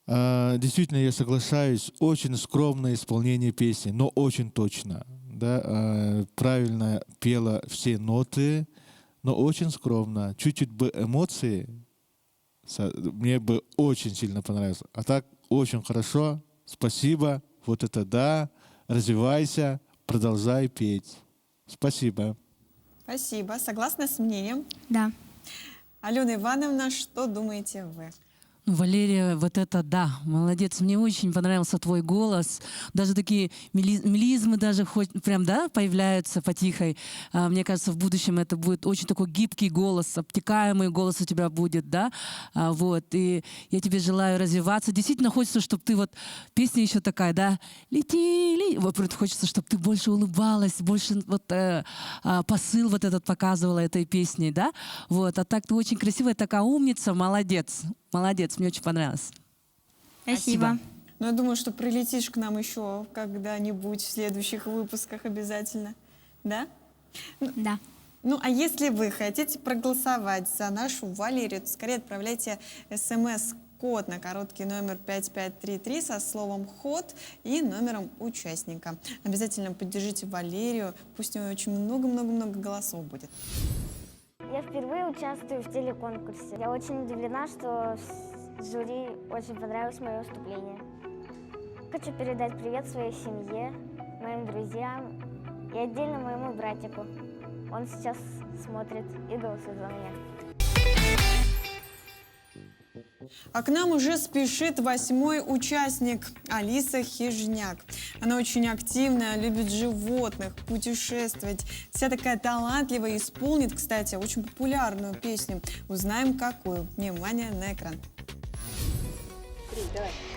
Действительно, я соглашаюсь, очень скромное исполнение песни, но очень точно. да, правильно пела все ноты, но очень скромно. Чуть-чуть бы эмоции, мне бы очень сильно понравилось. А так очень хорошо, спасибо, вот это да, развивайся, продолжай петь. Спасибо. Спасибо. Согласна с мнением? Да. Алена Ивановна, что думаете вы? Валерия, вот это да, молодец. Мне очень понравился твой голос. Даже такие мелизмы даже хоть прям, да, появляются потихой. Мне кажется, в будущем это будет очень такой гибкий голос, обтекаемый голос у тебя будет, да. Вот. И я тебе желаю развиваться. Действительно хочется, чтобы ты вот, песня еще такая, да, лети. Вот хочется, чтобы ты больше улыбалась, больше вот посыл вот этот показывала этой песней, да. Вот. А так ты очень красивая, такая умница, молодец. Молодец, мне очень понравилось. Спасибо. Ну, я думаю, что прилетишь к нам еще когда-нибудь в следующих выпусках обязательно. Да? Да. Ну, а если вы хотите проголосовать за нашу Валерию, то скорее отправляйте смс-код на короткий номер 5533 со словом «ход» и номером участника. Обязательно поддержите Валерию, пусть у нее очень много-много-много голосов будет. Я впервые участвую в телеконкурсе. Я очень удивлена, что жюри очень понравилось мое выступление. Хочу передать привет своей семье, моим друзьям и отдельно моему братику. Он сейчас смотрит и голосует за меня. А к нам уже спешит 8-й участник Алиса Хижняк. Она очень активная, любит животных, путешествовать. Вся такая талантливая, исполнит, кстати, очень популярную песню. Узнаем, какую. Внимание на экран.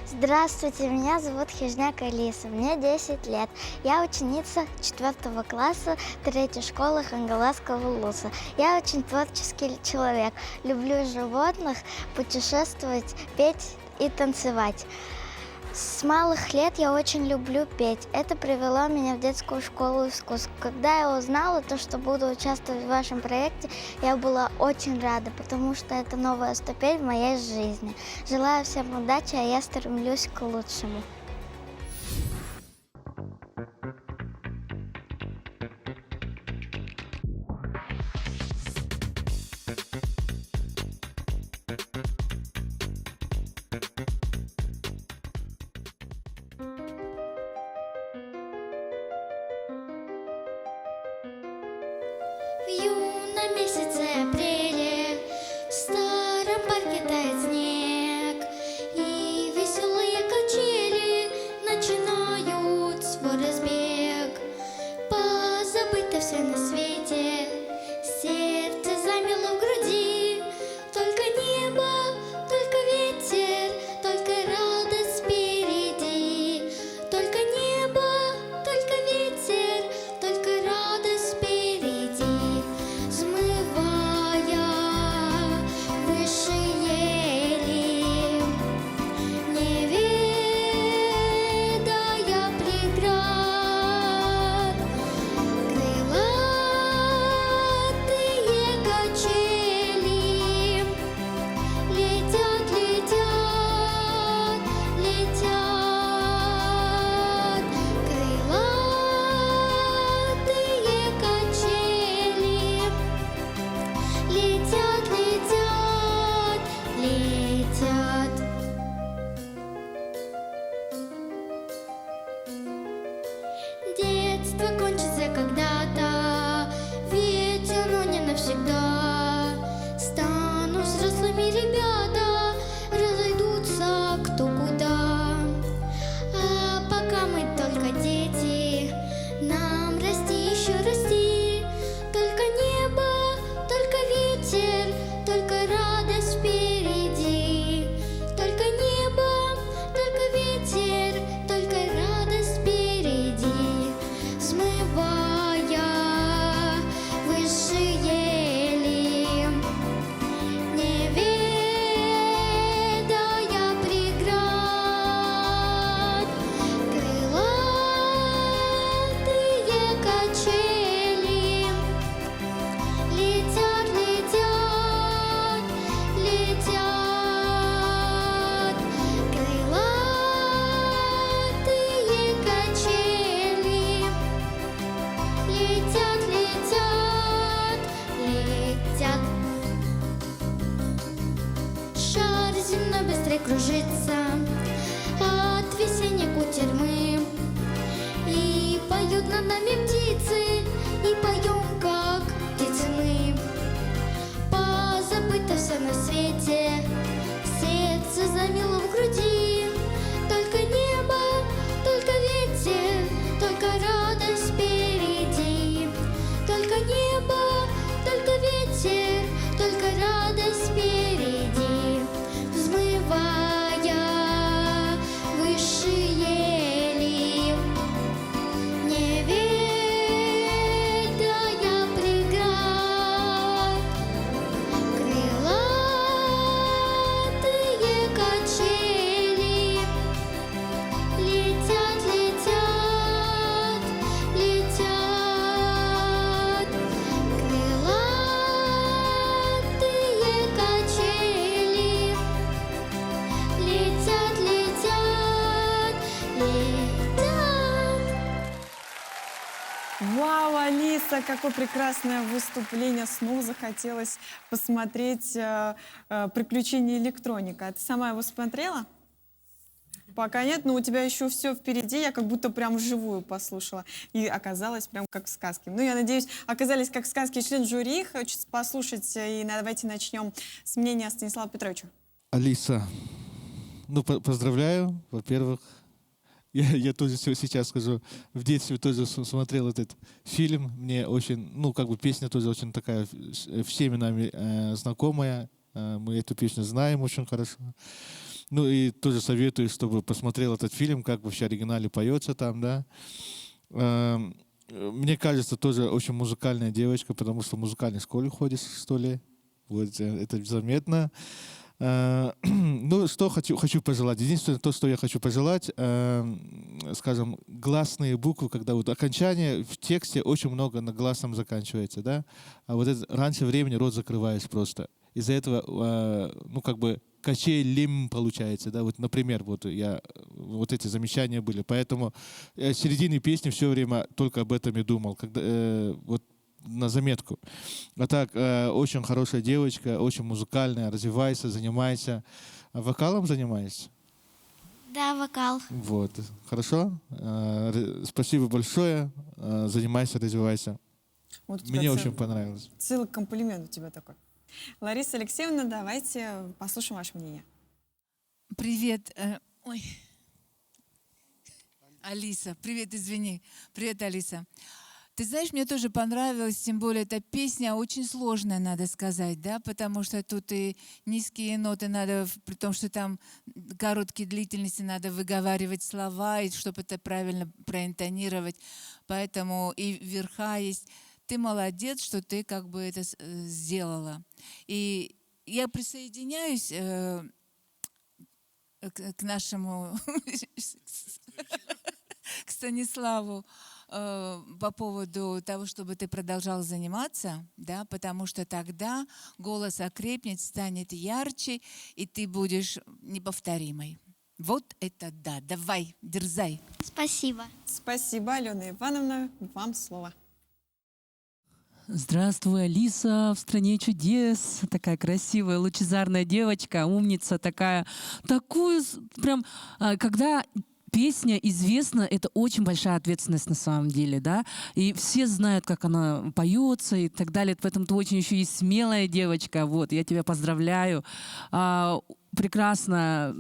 Здравствуйте, меня зовут Хижняк Алиса, мне 10 лет. Я ученица 4 класса 3-й школы Хангаласского улуса. Я очень творческий человек, люблю животных, путешествовать, петь и танцевать. С малых лет я очень люблю петь. Это привело меня в детскую школу искусств. Когда я узнала, что буду участвовать в вашем проекте, я была очень рада, потому что это новая ступень в моей жизни. Желаю всем удачи, а я стремлюсь к лучшему. В юном месяце апреле в старом парке тает снег, и веселые качели начинают свой разбег. Позабыто все на свете, сердце замело в груди. Только небо, только ветер, только радость впереди. Только небо, только ветер, только радость впереди. Смывая Вау, Алиса, какое прекрасное выступление. Снова захотелось посмотреть «Приключения электроника». А ты сама его смотрела? Пока нет, но у тебя еще все впереди. Я как будто прям вживую послушала. И оказалось прям как в сказке. Ну, я надеюсь, оказались как в сказке член жюри. Хочется послушать. И давайте начнем с мнения Станислава Петровича. Алиса, ну, поздравляю, во-первых. Я тоже сейчас скажу, в детстве тоже смотрел этот фильм. Мне очень, ну, как бы песня тоже очень такая всеми нами знакомая. Мы эту песню знаем очень хорошо. Ну и тоже советую, чтобы посмотрел этот фильм, как вообще в оригинале поется там, да. Мне кажется, тоже очень музыкальная девочка, потому что в музыкальной школе ходишь, что ли. Вот это заметно. Ну, что хочу пожелать. Единственное, то, что я хочу пожелать, скажем, гласные буквы, когда вот окончание в тексте очень много на гласном заканчивается, да. А вот это раньше времени рот закрываешь просто. Из-за этого, ну, как бы, качелим получается, да, вот, например, вот эти замечания были, поэтому в середине песни все время только об этом и думал, когда, вот на заметку. А так, очень хорошая девочка, очень музыкальная, развивайся, занимайся. Вокалом занимаешься? Да, вокал. Вот, хорошо. Спасибо большое, занимайся, развивайся. Вот Мне очень понравилось. Целый комплимент у тебя такой. Лариса Алексеевна, давайте послушаем ваше мнение. Привет. Ой. Алиса, привет, извини. Привет, Алиса. Ты знаешь, мне тоже понравилось, тем более эта песня очень сложная, надо сказать, да, потому что тут и низкие ноты надо, при том, что там короткие длительности, надо выговаривать слова, и чтобы это правильно проинтонировать, поэтому и верха есть. Ты молодец, что ты как бы это сделала. И я присоединяюсь к нашему, к Станиславу по поводу того, чтобы ты продолжал заниматься, да, потому что тогда голос окрепнет, станет ярче, и ты будешь неповторимой. Вот это да. Давай, дерзай. Спасибо. Спасибо, Алена Ивановна. Вам слово. Здравствуй, Алиса, в стране чудес. Такая красивая, лучезарная девочка, умница такая. Такую прям, когда песня известна, это очень большая ответственность на самом деле, да, и все знают, как она поется и так далее, поэтому ты очень еще и смелая девочка, вот, я тебя поздравляю. Прекрасно,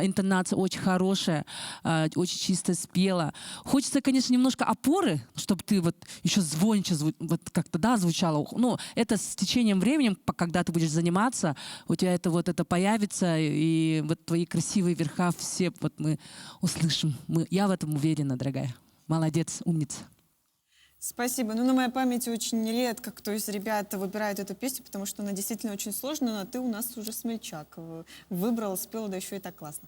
интонация очень хорошая, очень чисто спела. Хочется, конечно, немножко опоры, чтобы ты вот еще звонче вот как-то, да, звучала. Ну, это с течением времени, когда ты будешь заниматься, у тебя это вот это появится, и вот твои красивые верха все вот мы услышим. Я в этом уверена, дорогая. Молодец, умница. Спасибо. Ну, на моей памяти очень редко кто из ребят выбирает эту песню, потому что она действительно очень сложная, но ты у нас уже смельчак. Выбрал, спел, да еще и так классно.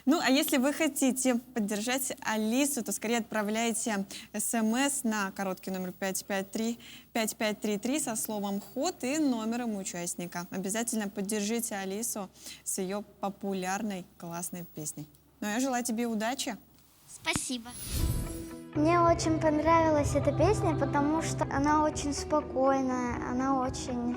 Ну, а если вы хотите поддержать Алису, то скорее отправляйте СМС на короткий номер 5533 со словом «Ход» и номером участника. Обязательно поддержите Алису с ее популярной классной песней. Ну, я желаю тебе удачи. Спасибо. Мне очень понравилась эта песня, потому что она очень спокойная, она очень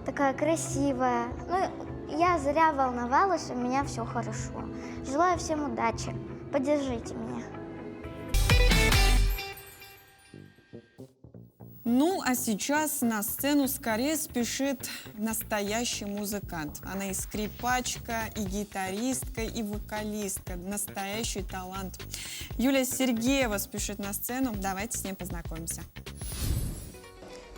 такая красивая. Ну, я зря волновалась, у меня все хорошо. Желаю всем удачи. Поддержите меня. Ну, а сейчас на сцену скорее спешит настоящий музыкант. Она и скрипачка, и гитаристка, и вокалистка. Настоящий талант. Юлия Сергеева спешит на сцену. Давайте с ней познакомимся.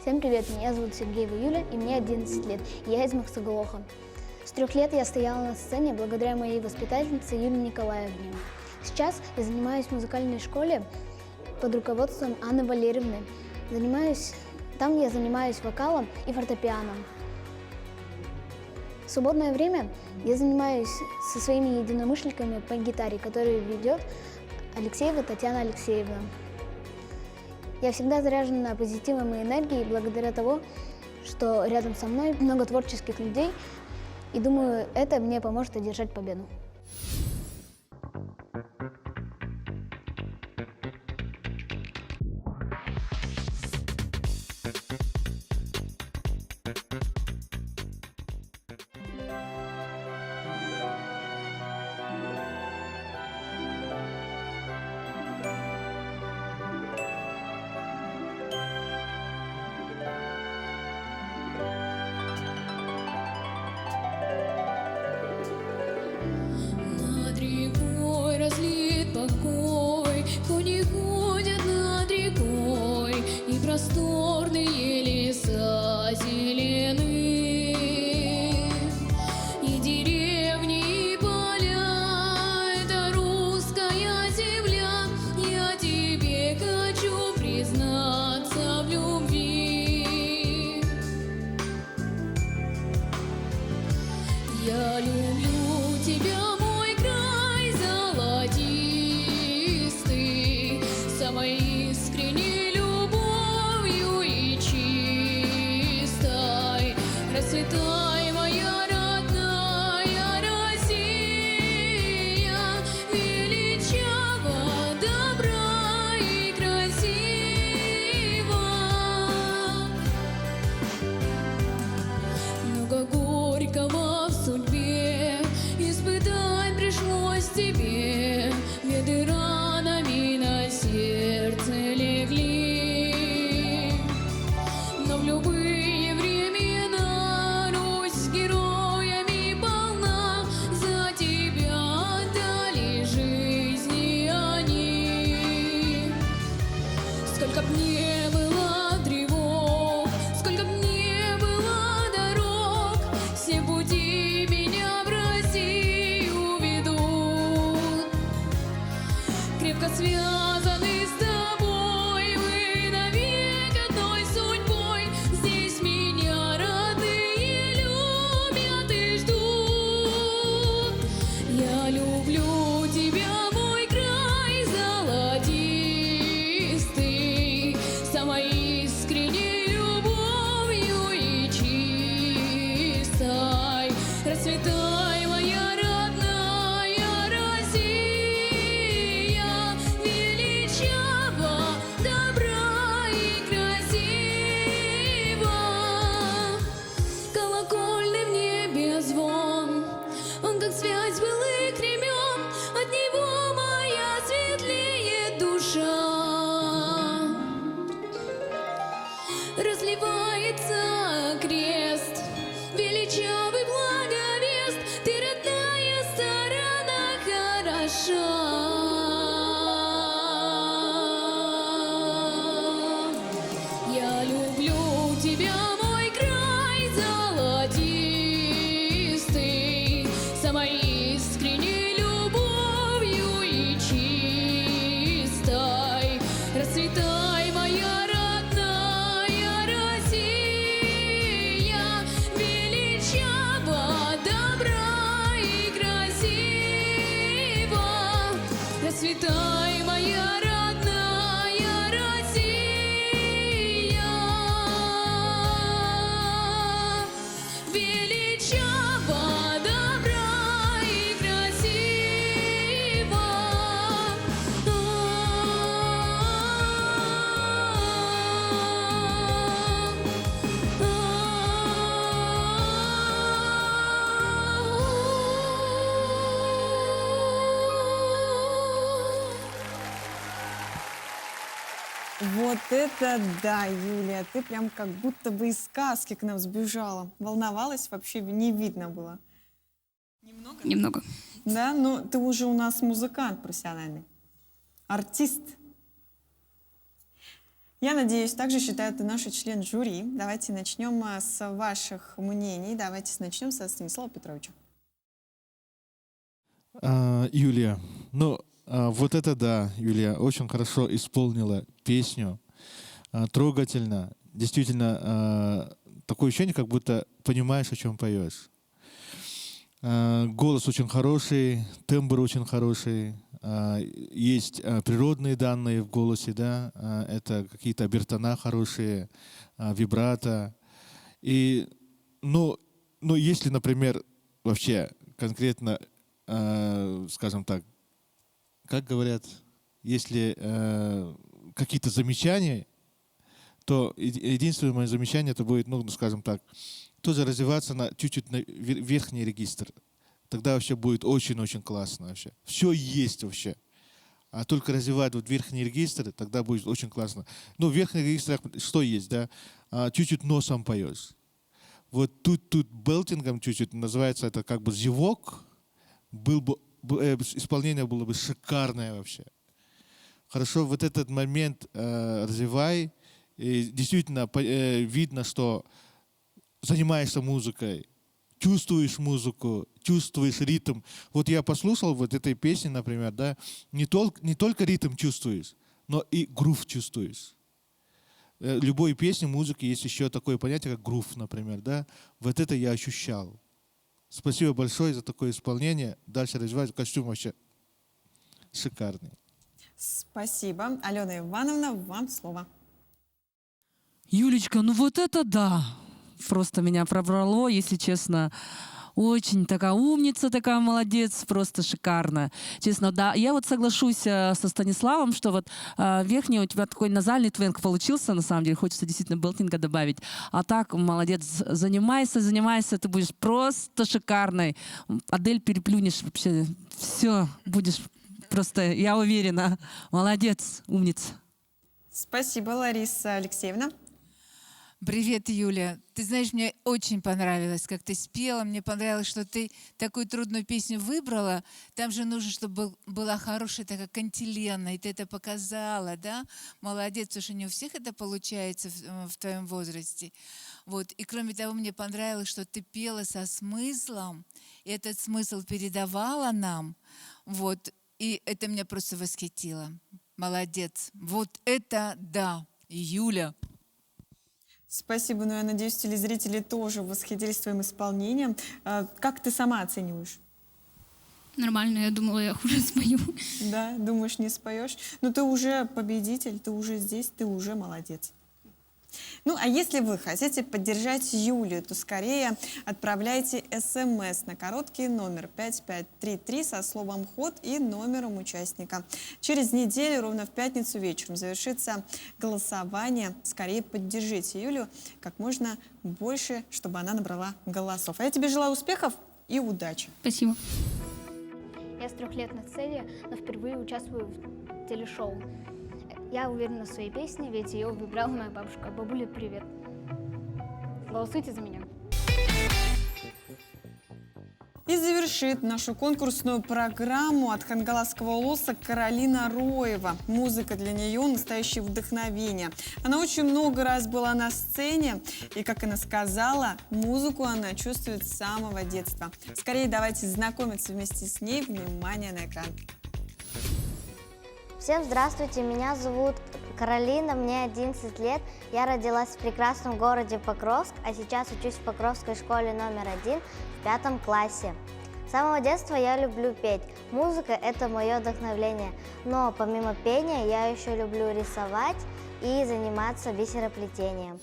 Всем привет, меня зовут Сергеева Юля, и мне 11 лет. Я из Максоголоха. С 3 лет я стояла на сцене благодаря моей воспитательнице Юлии Николаевне. Сейчас я занимаюсь в музыкальной школе под руководством Анны Валерьевны. Там я занимаюсь вокалом и фортепиано. В свободное время я занимаюсь со своими единомышленниками по гитаре, которые ведет Алексеева Татьяна Алексеевна. Я всегда заряжена позитивом и энергией благодаря тому, что рядом со мной много творческих людей, и думаю, это мне поможет одержать победу. Над рекой разлит покой, кони ходят над рекой, и просторные леса зелены, и деревни, и поля, это русская земля. Я тебе хочу признаться в любви. Я люблю тебя, мой край золотистый, самой искренней любовью и чистой. Расцветай, моя родная Россия, величава, добра и красива. Много горького в судьбе испытать пришлось тебе, беды ранами на сердце легли. Но в любые времена Русь героями полна, за тебя отдали жизни они. Сколько б не было тревог, сколько б не было дорог, все пути меня в Россию ведут. Крепко связаны с тобой, мы навек одной судьбой. Здесь меня родные любят и ждут. Я люблю тебя, мой край золотистый, самой искренней любовью и чистой. Расцветай, моя родная Россия, величава, добра и красива. Колокольный в небе звон, он как связь былых времен, от него моя светлеет душа. Разливается крест, величавый благовест, ты родная сторона хороша. Я люблю тебя, мой край золотистый, самой искренней любовью и чистой. Расцветай, моя родная Россия, величава, добра и красива. Расцветай, моя родная Россия, величава, добра и красива. Вот это да, Юлия, ты прям как будто бы из сказки к нам сбежала. Волновалась, вообще не видно было. Немного. Да, но ты уже у нас музыкант профессиональный, артист. Я надеюсь, также считают и наши члены жюри. Давайте начнем с ваших мнений. Давайте начнем со Станислава Петровича. Юлия, ну вот это да, Юлия очень хорошо исполнила песню, трогательно, действительно такое ощущение, как будто понимаешь, о чем поешь. Голос очень хороший, тембр очень хороший, есть природные данные в голосе, да, это какие-то обертона хорошие, вибрато. И, ну, если, например, вообще конкретно, скажем так, как говорят, если какие-то замечания, то единственное мое замечание, это будет, ну, скажем так, тоже развиваться на чуть-чуть на верхний регистр. Тогда вообще будет очень-очень классно вообще. Все есть вообще. А только развивать вот верхний регистр, тогда будет очень классно. Ну, в верхних регистрах что есть, да? Чуть-чуть носом поешь. Вот тут белтингом чуть-чуть называется это как бы зевок. Исполнение было бы шикарное вообще. Хорошо, вот этот момент развивай. И действительно видно, что занимаешься музыкой, чувствуешь музыку, чувствуешь ритм. Вот я послушал вот этой песни, например, да, не только ритм чувствуешь, но и грув чувствуешь. Любой песне, музыки есть еще такое понятие, как грув, например, да. Вот это я ощущал. Спасибо большое за такое исполнение. Дальше развивать. Костюм вообще шикарный. Спасибо. Алена Ивановна, вам слово. Юлечка, ну вот это да! Просто меня пробрало, если честно. Очень такая умница, такая молодец, просто шикарно. Честно, да. Я вот соглашусь со Станиславом, что вот верхний у тебя такой назальный твинг получился, на самом деле. Хочется действительно белтинга добавить. А так, молодец, занимайся, ты будешь просто шикарной. Адель переплюнешь вообще. Все, будешь просто, я уверена. Молодец, умница. Спасибо, Лариса Алексеевна. Привет, Юля. Ты знаешь, мне очень понравилось, как ты спела. Мне понравилось, что ты такую трудную песню выбрала. Там же нужно, чтобы была хорошая такая кантилена, и ты это показала, да? Молодец, потому что не у всех это получается в твоем возрасте. Вот. И кроме того, мне понравилось, что ты пела со смыслом, и этот смысл передавала нам. Вот. И это меня просто восхитило. Молодец. Вот это да, Юля. Спасибо, но я надеюсь, телезрители тоже восхитились твоим исполнением. Как ты сама оцениваешь? Нормально, я думала, я хуже спою. Да, думаешь, не споешь? Ну, ты уже победитель, ты уже здесь, ты уже молодец. Ну, а если вы хотите поддержать Юлию, то скорее отправляйте СМС на короткий номер 5533 со словом «Ход» и номером участника. Через неделю, ровно в пятницу вечером, завершится голосование. Скорее поддержите Юлю как можно больше, чтобы она набрала голосов. А я тебе желаю успехов и удачи. Спасибо. Я с 3 лет на сцене, но впервые участвую в телешоу. Я уверена в своей песне, ведь ее выбрала моя бабушка. Бабуля, привет. Голосуйте за меня. И завершит нашу конкурсную программу от хангаласского улуса Каролина Роева. Музыка для нее – настоящее вдохновение. Она очень много раз была на сцене, и, как она сказала, музыку она чувствует с самого детства. Скорее давайте знакомиться вместе с ней. Внимание на экран. Всем здравствуйте, меня зовут Каролина, мне 11 лет. Я родилась в прекрасном городе Покровск, а сейчас учусь в Покровской школе номер 1 в 5 классе. С самого детства я люблю петь. Музыка – это мое вдохновление. Но помимо пения я еще люблю рисовать и заниматься бисероплетением.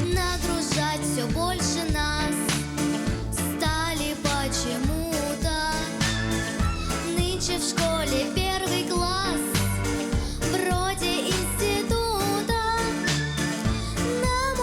Нагружать все больше нас стали почему-то. Нынче в школе 1 класс, вроде института. Нам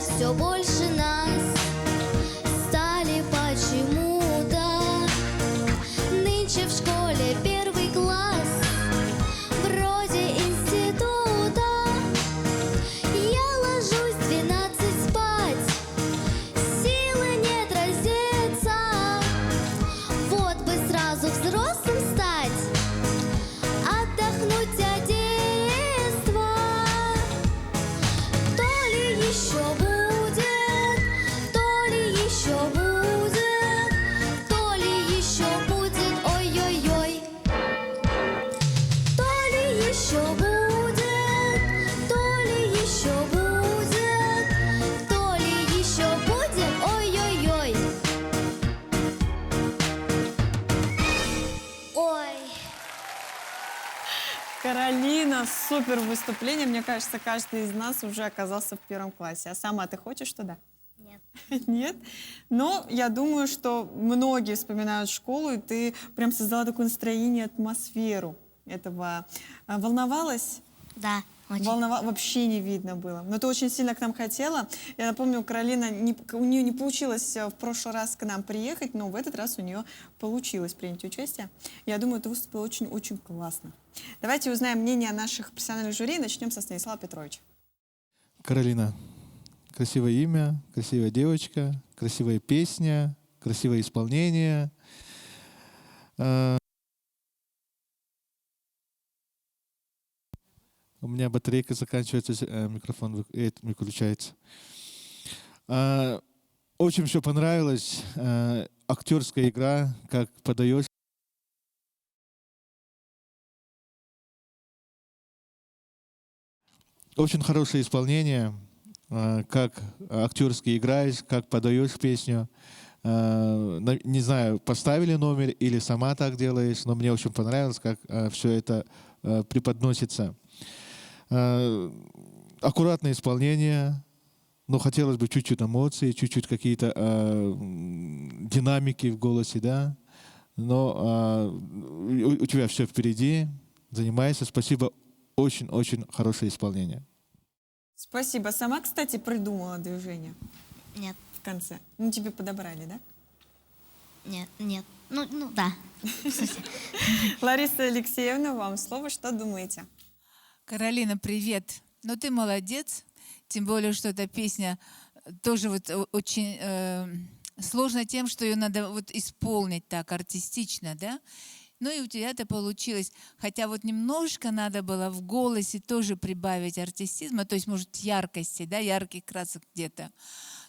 становясь все больше нас, стали почему-то нынче в школе первый класс, вроде института. Я ложусь в 12 спать, силы нет раздеться, вот бы сразу взрослым стать, отдохнуть от детства. То ли еще будет, то ли еще будет, то ли еще будет, ой-ой-ой. То ли еще будет, то ли еще будет, то ли еще будет, ой-ой-ой. Ой. Каролина, супер выступление. Мне кажется, каждый из нас уже оказался в первом классе. А сама ты хочешь туда? Нет. Нет? Но я думаю, что многие вспоминают школу, и ты прям создала такое настроение, атмосферу этого. Волновалась? Да, очень. Вообще не видно было. Но ты очень сильно к нам хотела. Я напомню, Каролина, у нее не получилось в прошлый раз к нам приехать, но в этот раз у нее получилось принять участие. Я думаю, ты выступила очень-очень классно. Давайте узнаем мнение наших профессиональных жюри. Начнем со Станислава Петровича. Каролина. Красивое имя, красивая девочка, красивая песня, красивое исполнение. У меня батарейка заканчивается, микрофон выключается. Очень все понравилось. Актерская игра, как подаешь. Очень хорошее исполнение, как актерски играешь, как подаешь песню. Не знаю, поставили номер или сама так делаешь, но мне очень понравилось, как все это преподносится. Аккуратное исполнение, но хотелось бы чуть-чуть эмоций, чуть-чуть какие-то динамики в голосе, да. Но у тебя все впереди, занимайся. Спасибо, очень-очень хорошее исполнение. Спасибо. Сама, кстати, придумала движение Нет, в конце. Ну, тебе подобрали, да? нет. Ну да. Лариса Алексеевна, вам слово. Что думаете? Каролина, привет. Ну ты молодец, тем более, что эта песня тоже вот очень сложна тем, что ее надо вот исполнить так артистично, да? Ну и у тебя это получилось. Хотя вот немножко надо было в голосе тоже прибавить артистизма, то есть, может, яркости, да, ярких красок где-то.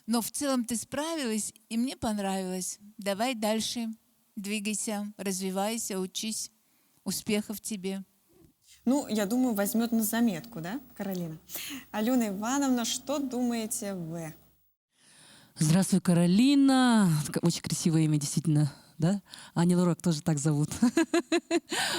Но в целом ты справилась, и мне понравилось. Давай дальше, двигайся, развивайся, учись. Успехов тебе. Ну, я думаю, возьмет на заметку, да, Каролина? Алена Ивановна, что думаете вы? Здравствуй, Каролина. Очень красивое имя, действительно. Да? Ани Лорак тоже так зовут.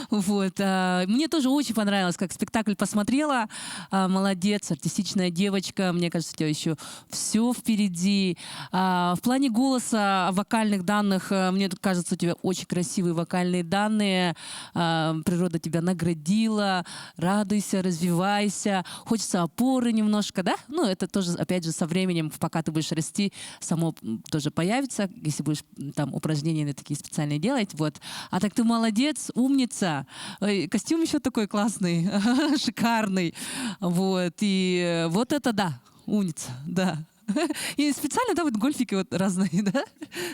Вот. Мне тоже очень понравилось, как спектакль посмотрела. Молодец, артистичная девочка. Мне кажется, у тебя еще все впереди. В плане голоса, вокальных данных, мне кажется, у тебя очень красивые вокальные данные. Природа тебя наградила. Радуйся, развивайся. Хочется опоры немножко, да? Ну, это тоже, опять же, со временем, пока ты будешь расти, само тоже появится, если будешь там упражнения на такие специальные делать, вот. А так ты молодец, умница. Костюм еще такой классный, шикарный. Вот. И вот это да, умница, да. И специально, да, вот гольфики вот разные, да?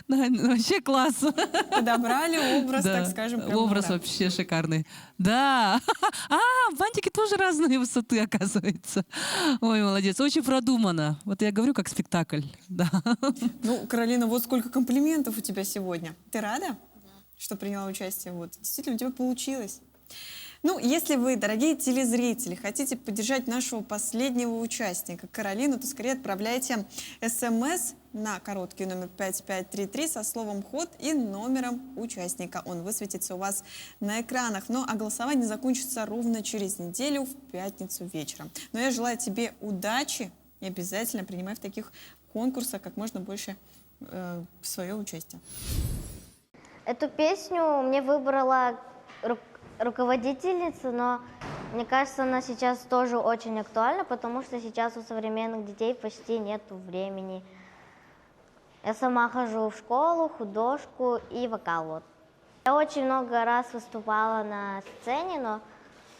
Вообще класс. Подобрали образ, Да, так скажем. прям образ ура. вообще шикарный. Да. Бантики тоже разные высоты, оказывается. Ой, молодец. Очень продумано. Вот я говорю, как спектакль. Да. Ну, Каролина, вот сколько комплиментов у тебя сегодня. Ты рада, что приняла участие? Вот. Действительно, у тебя получилось. Ну, если вы, дорогие телезрители, хотите поддержать нашего последнего участника, Каролину, то скорее отправляйте СМС на короткий номер 5533 со словом «Ход» и номером участника. Он высветится у вас на экранах. Ну, а голосование закончится ровно через неделю в пятницу вечером. Но я желаю тебе удачи и обязательно принимай в таких конкурсах как можно больше свое участие. Эту песню мне выбрала руководительница, но Мне кажется, она сейчас тоже очень актуальна, потому что сейчас у современных детей почти нет времени. Я сама хожу в школу, художку и вокал. Вот. Я очень много раз выступала на сцене, но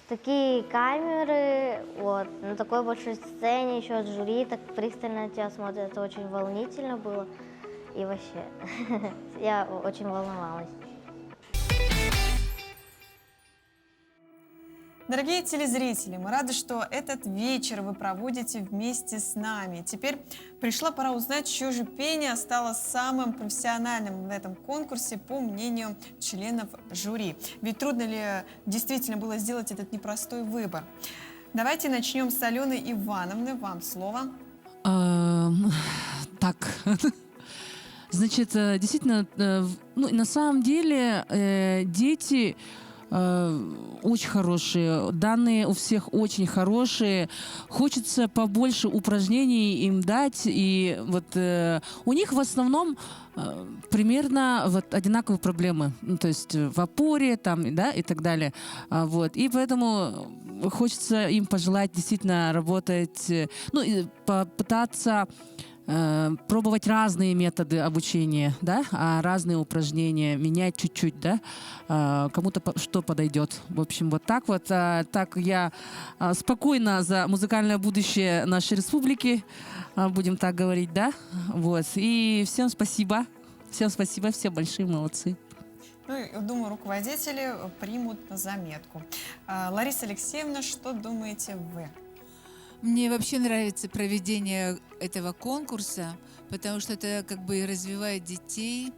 такие камеры, вот, на такой большой сцене, еще от жюри так пристально на тебя смотрят, это очень волнительно было. И вообще, я очень волновалась. Дорогие телезрители, мы рады, что этот вечер вы проводите вместе с нами. Теперь пришла пора узнать, чье же пение стало самым профессиональным в этом конкурсе, по мнению членов жюри. Ведь трудно ли действительно было сделать этот непростой выбор? Давайте начнем с Алены Ивановны. Вам слово. Так. Значит, действительно, ну, на самом деле дети очень хорошие, данные у всех очень хорошие. Хочется побольше упражнений им дать, и вот у них в основном примерно вот одинаковые проблемы, ну, то есть в опоре там, да, и так далее. Вот. И поэтому хочется им пожелать действительно работать, ну, и попытаться пробовать разные методы обучения, да, разные упражнения, менять чуть-чуть, да, кому-то что подойдет. В общем, вот так вот. Так я спокойно за музыкальное будущее нашей республики, будем так говорить, да, вот. И всем спасибо, все большие молодцы. Ну, думаю, руководители примут на заметку. Лариса Алексеевна, что думаете вы? Мне вообще нравится проведение этого конкурса, потому что это как бы развивает детей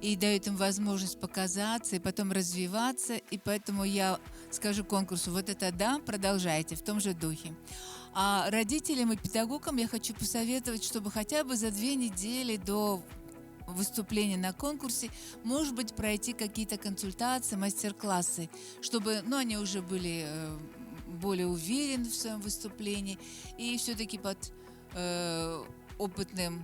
и дает им возможность показаться и потом развиваться. И поэтому я скажу конкурсу: вот это да, продолжайте в том же духе. А родителям и педагогам я хочу посоветовать, чтобы хотя бы за 2 недели до выступления на конкурсе, может быть, пройти какие-то консультации, мастер-классы, чтобы, ну, они уже были более уверен в своем выступлении и все-таки под опытным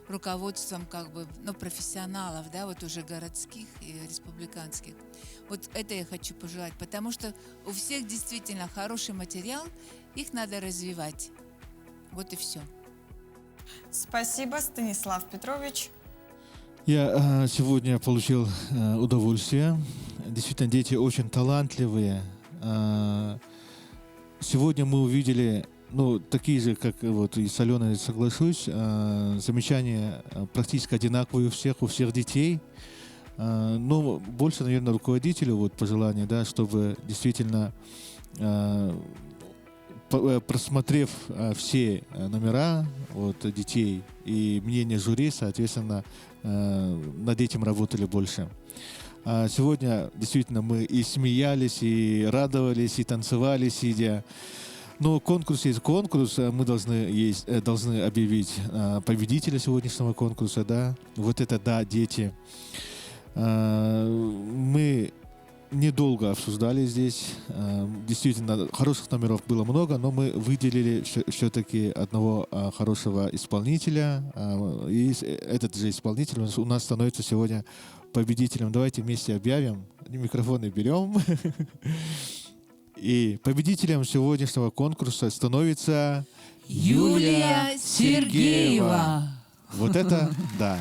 руководством как бы, ну, профессионалов, да, вот уже городских и республиканских. Вот это я хочу пожелать, потому что у всех действительно хороший материал, их надо развивать. Вот и все. Спасибо, Станислав Петрович. Я сегодня получил удовольствие. Действительно, дети очень талантливые. Сегодня мы увидели, ну, такие же, как вот и с Аленой соглашусь, замечания практически одинаковые у всех детей. Но больше, наверное, руководителю вот пожелание, да, чтобы действительно, просмотрев все номера вот, детей и мнение жюри, соответственно, над этим работали больше. Сегодня действительно мы и смеялись, и радовались, и танцевали, сидя. Но конкурс есть конкурс, мы должны объявить победителя сегодняшнего конкурса, да. Вот это да, дети. Мы недолго обсуждали здесь. Действительно, хороших номеров было много, но мы выделили все-таки одного хорошего исполнителя. И этот же исполнитель у нас становится сегодня победителем. Давайте вместе объявим. Микрофоны берем. И победителем сегодняшнего конкурса становится Юлия Сергеева. Вот это да.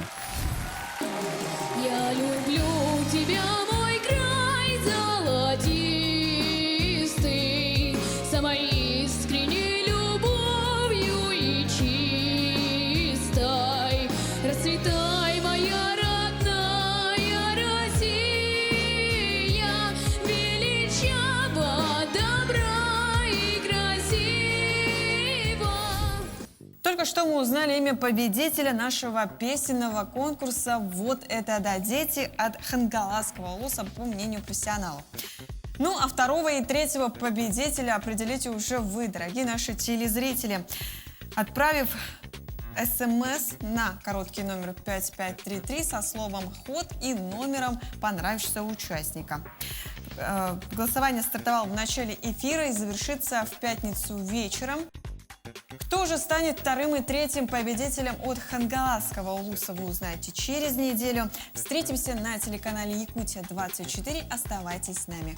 Я люблю тебя, мой край золотистый, самой искренней любовью и чистой. Расцветай, моя родная Россия, величава, добра и красива. Только что мы узнали имя победителя нашего песенного конкурса «Вот это да, дети» от Хангаласского улуса, по мнению профессионалов. Ну, а 2-го и 3-го победителя определите уже вы, дорогие наши телезрители, отправив СМС на короткий номер 5533 со словом «Ход» и номером понравившегося участника. Голосование стартовало в начале эфира и завершится в пятницу вечером. Кто же станет 2-м и 3-м победителем от Хангаласского улуса, вы узнаете через неделю. Встретимся на телеканале Якутия-24. Оставайтесь с нами.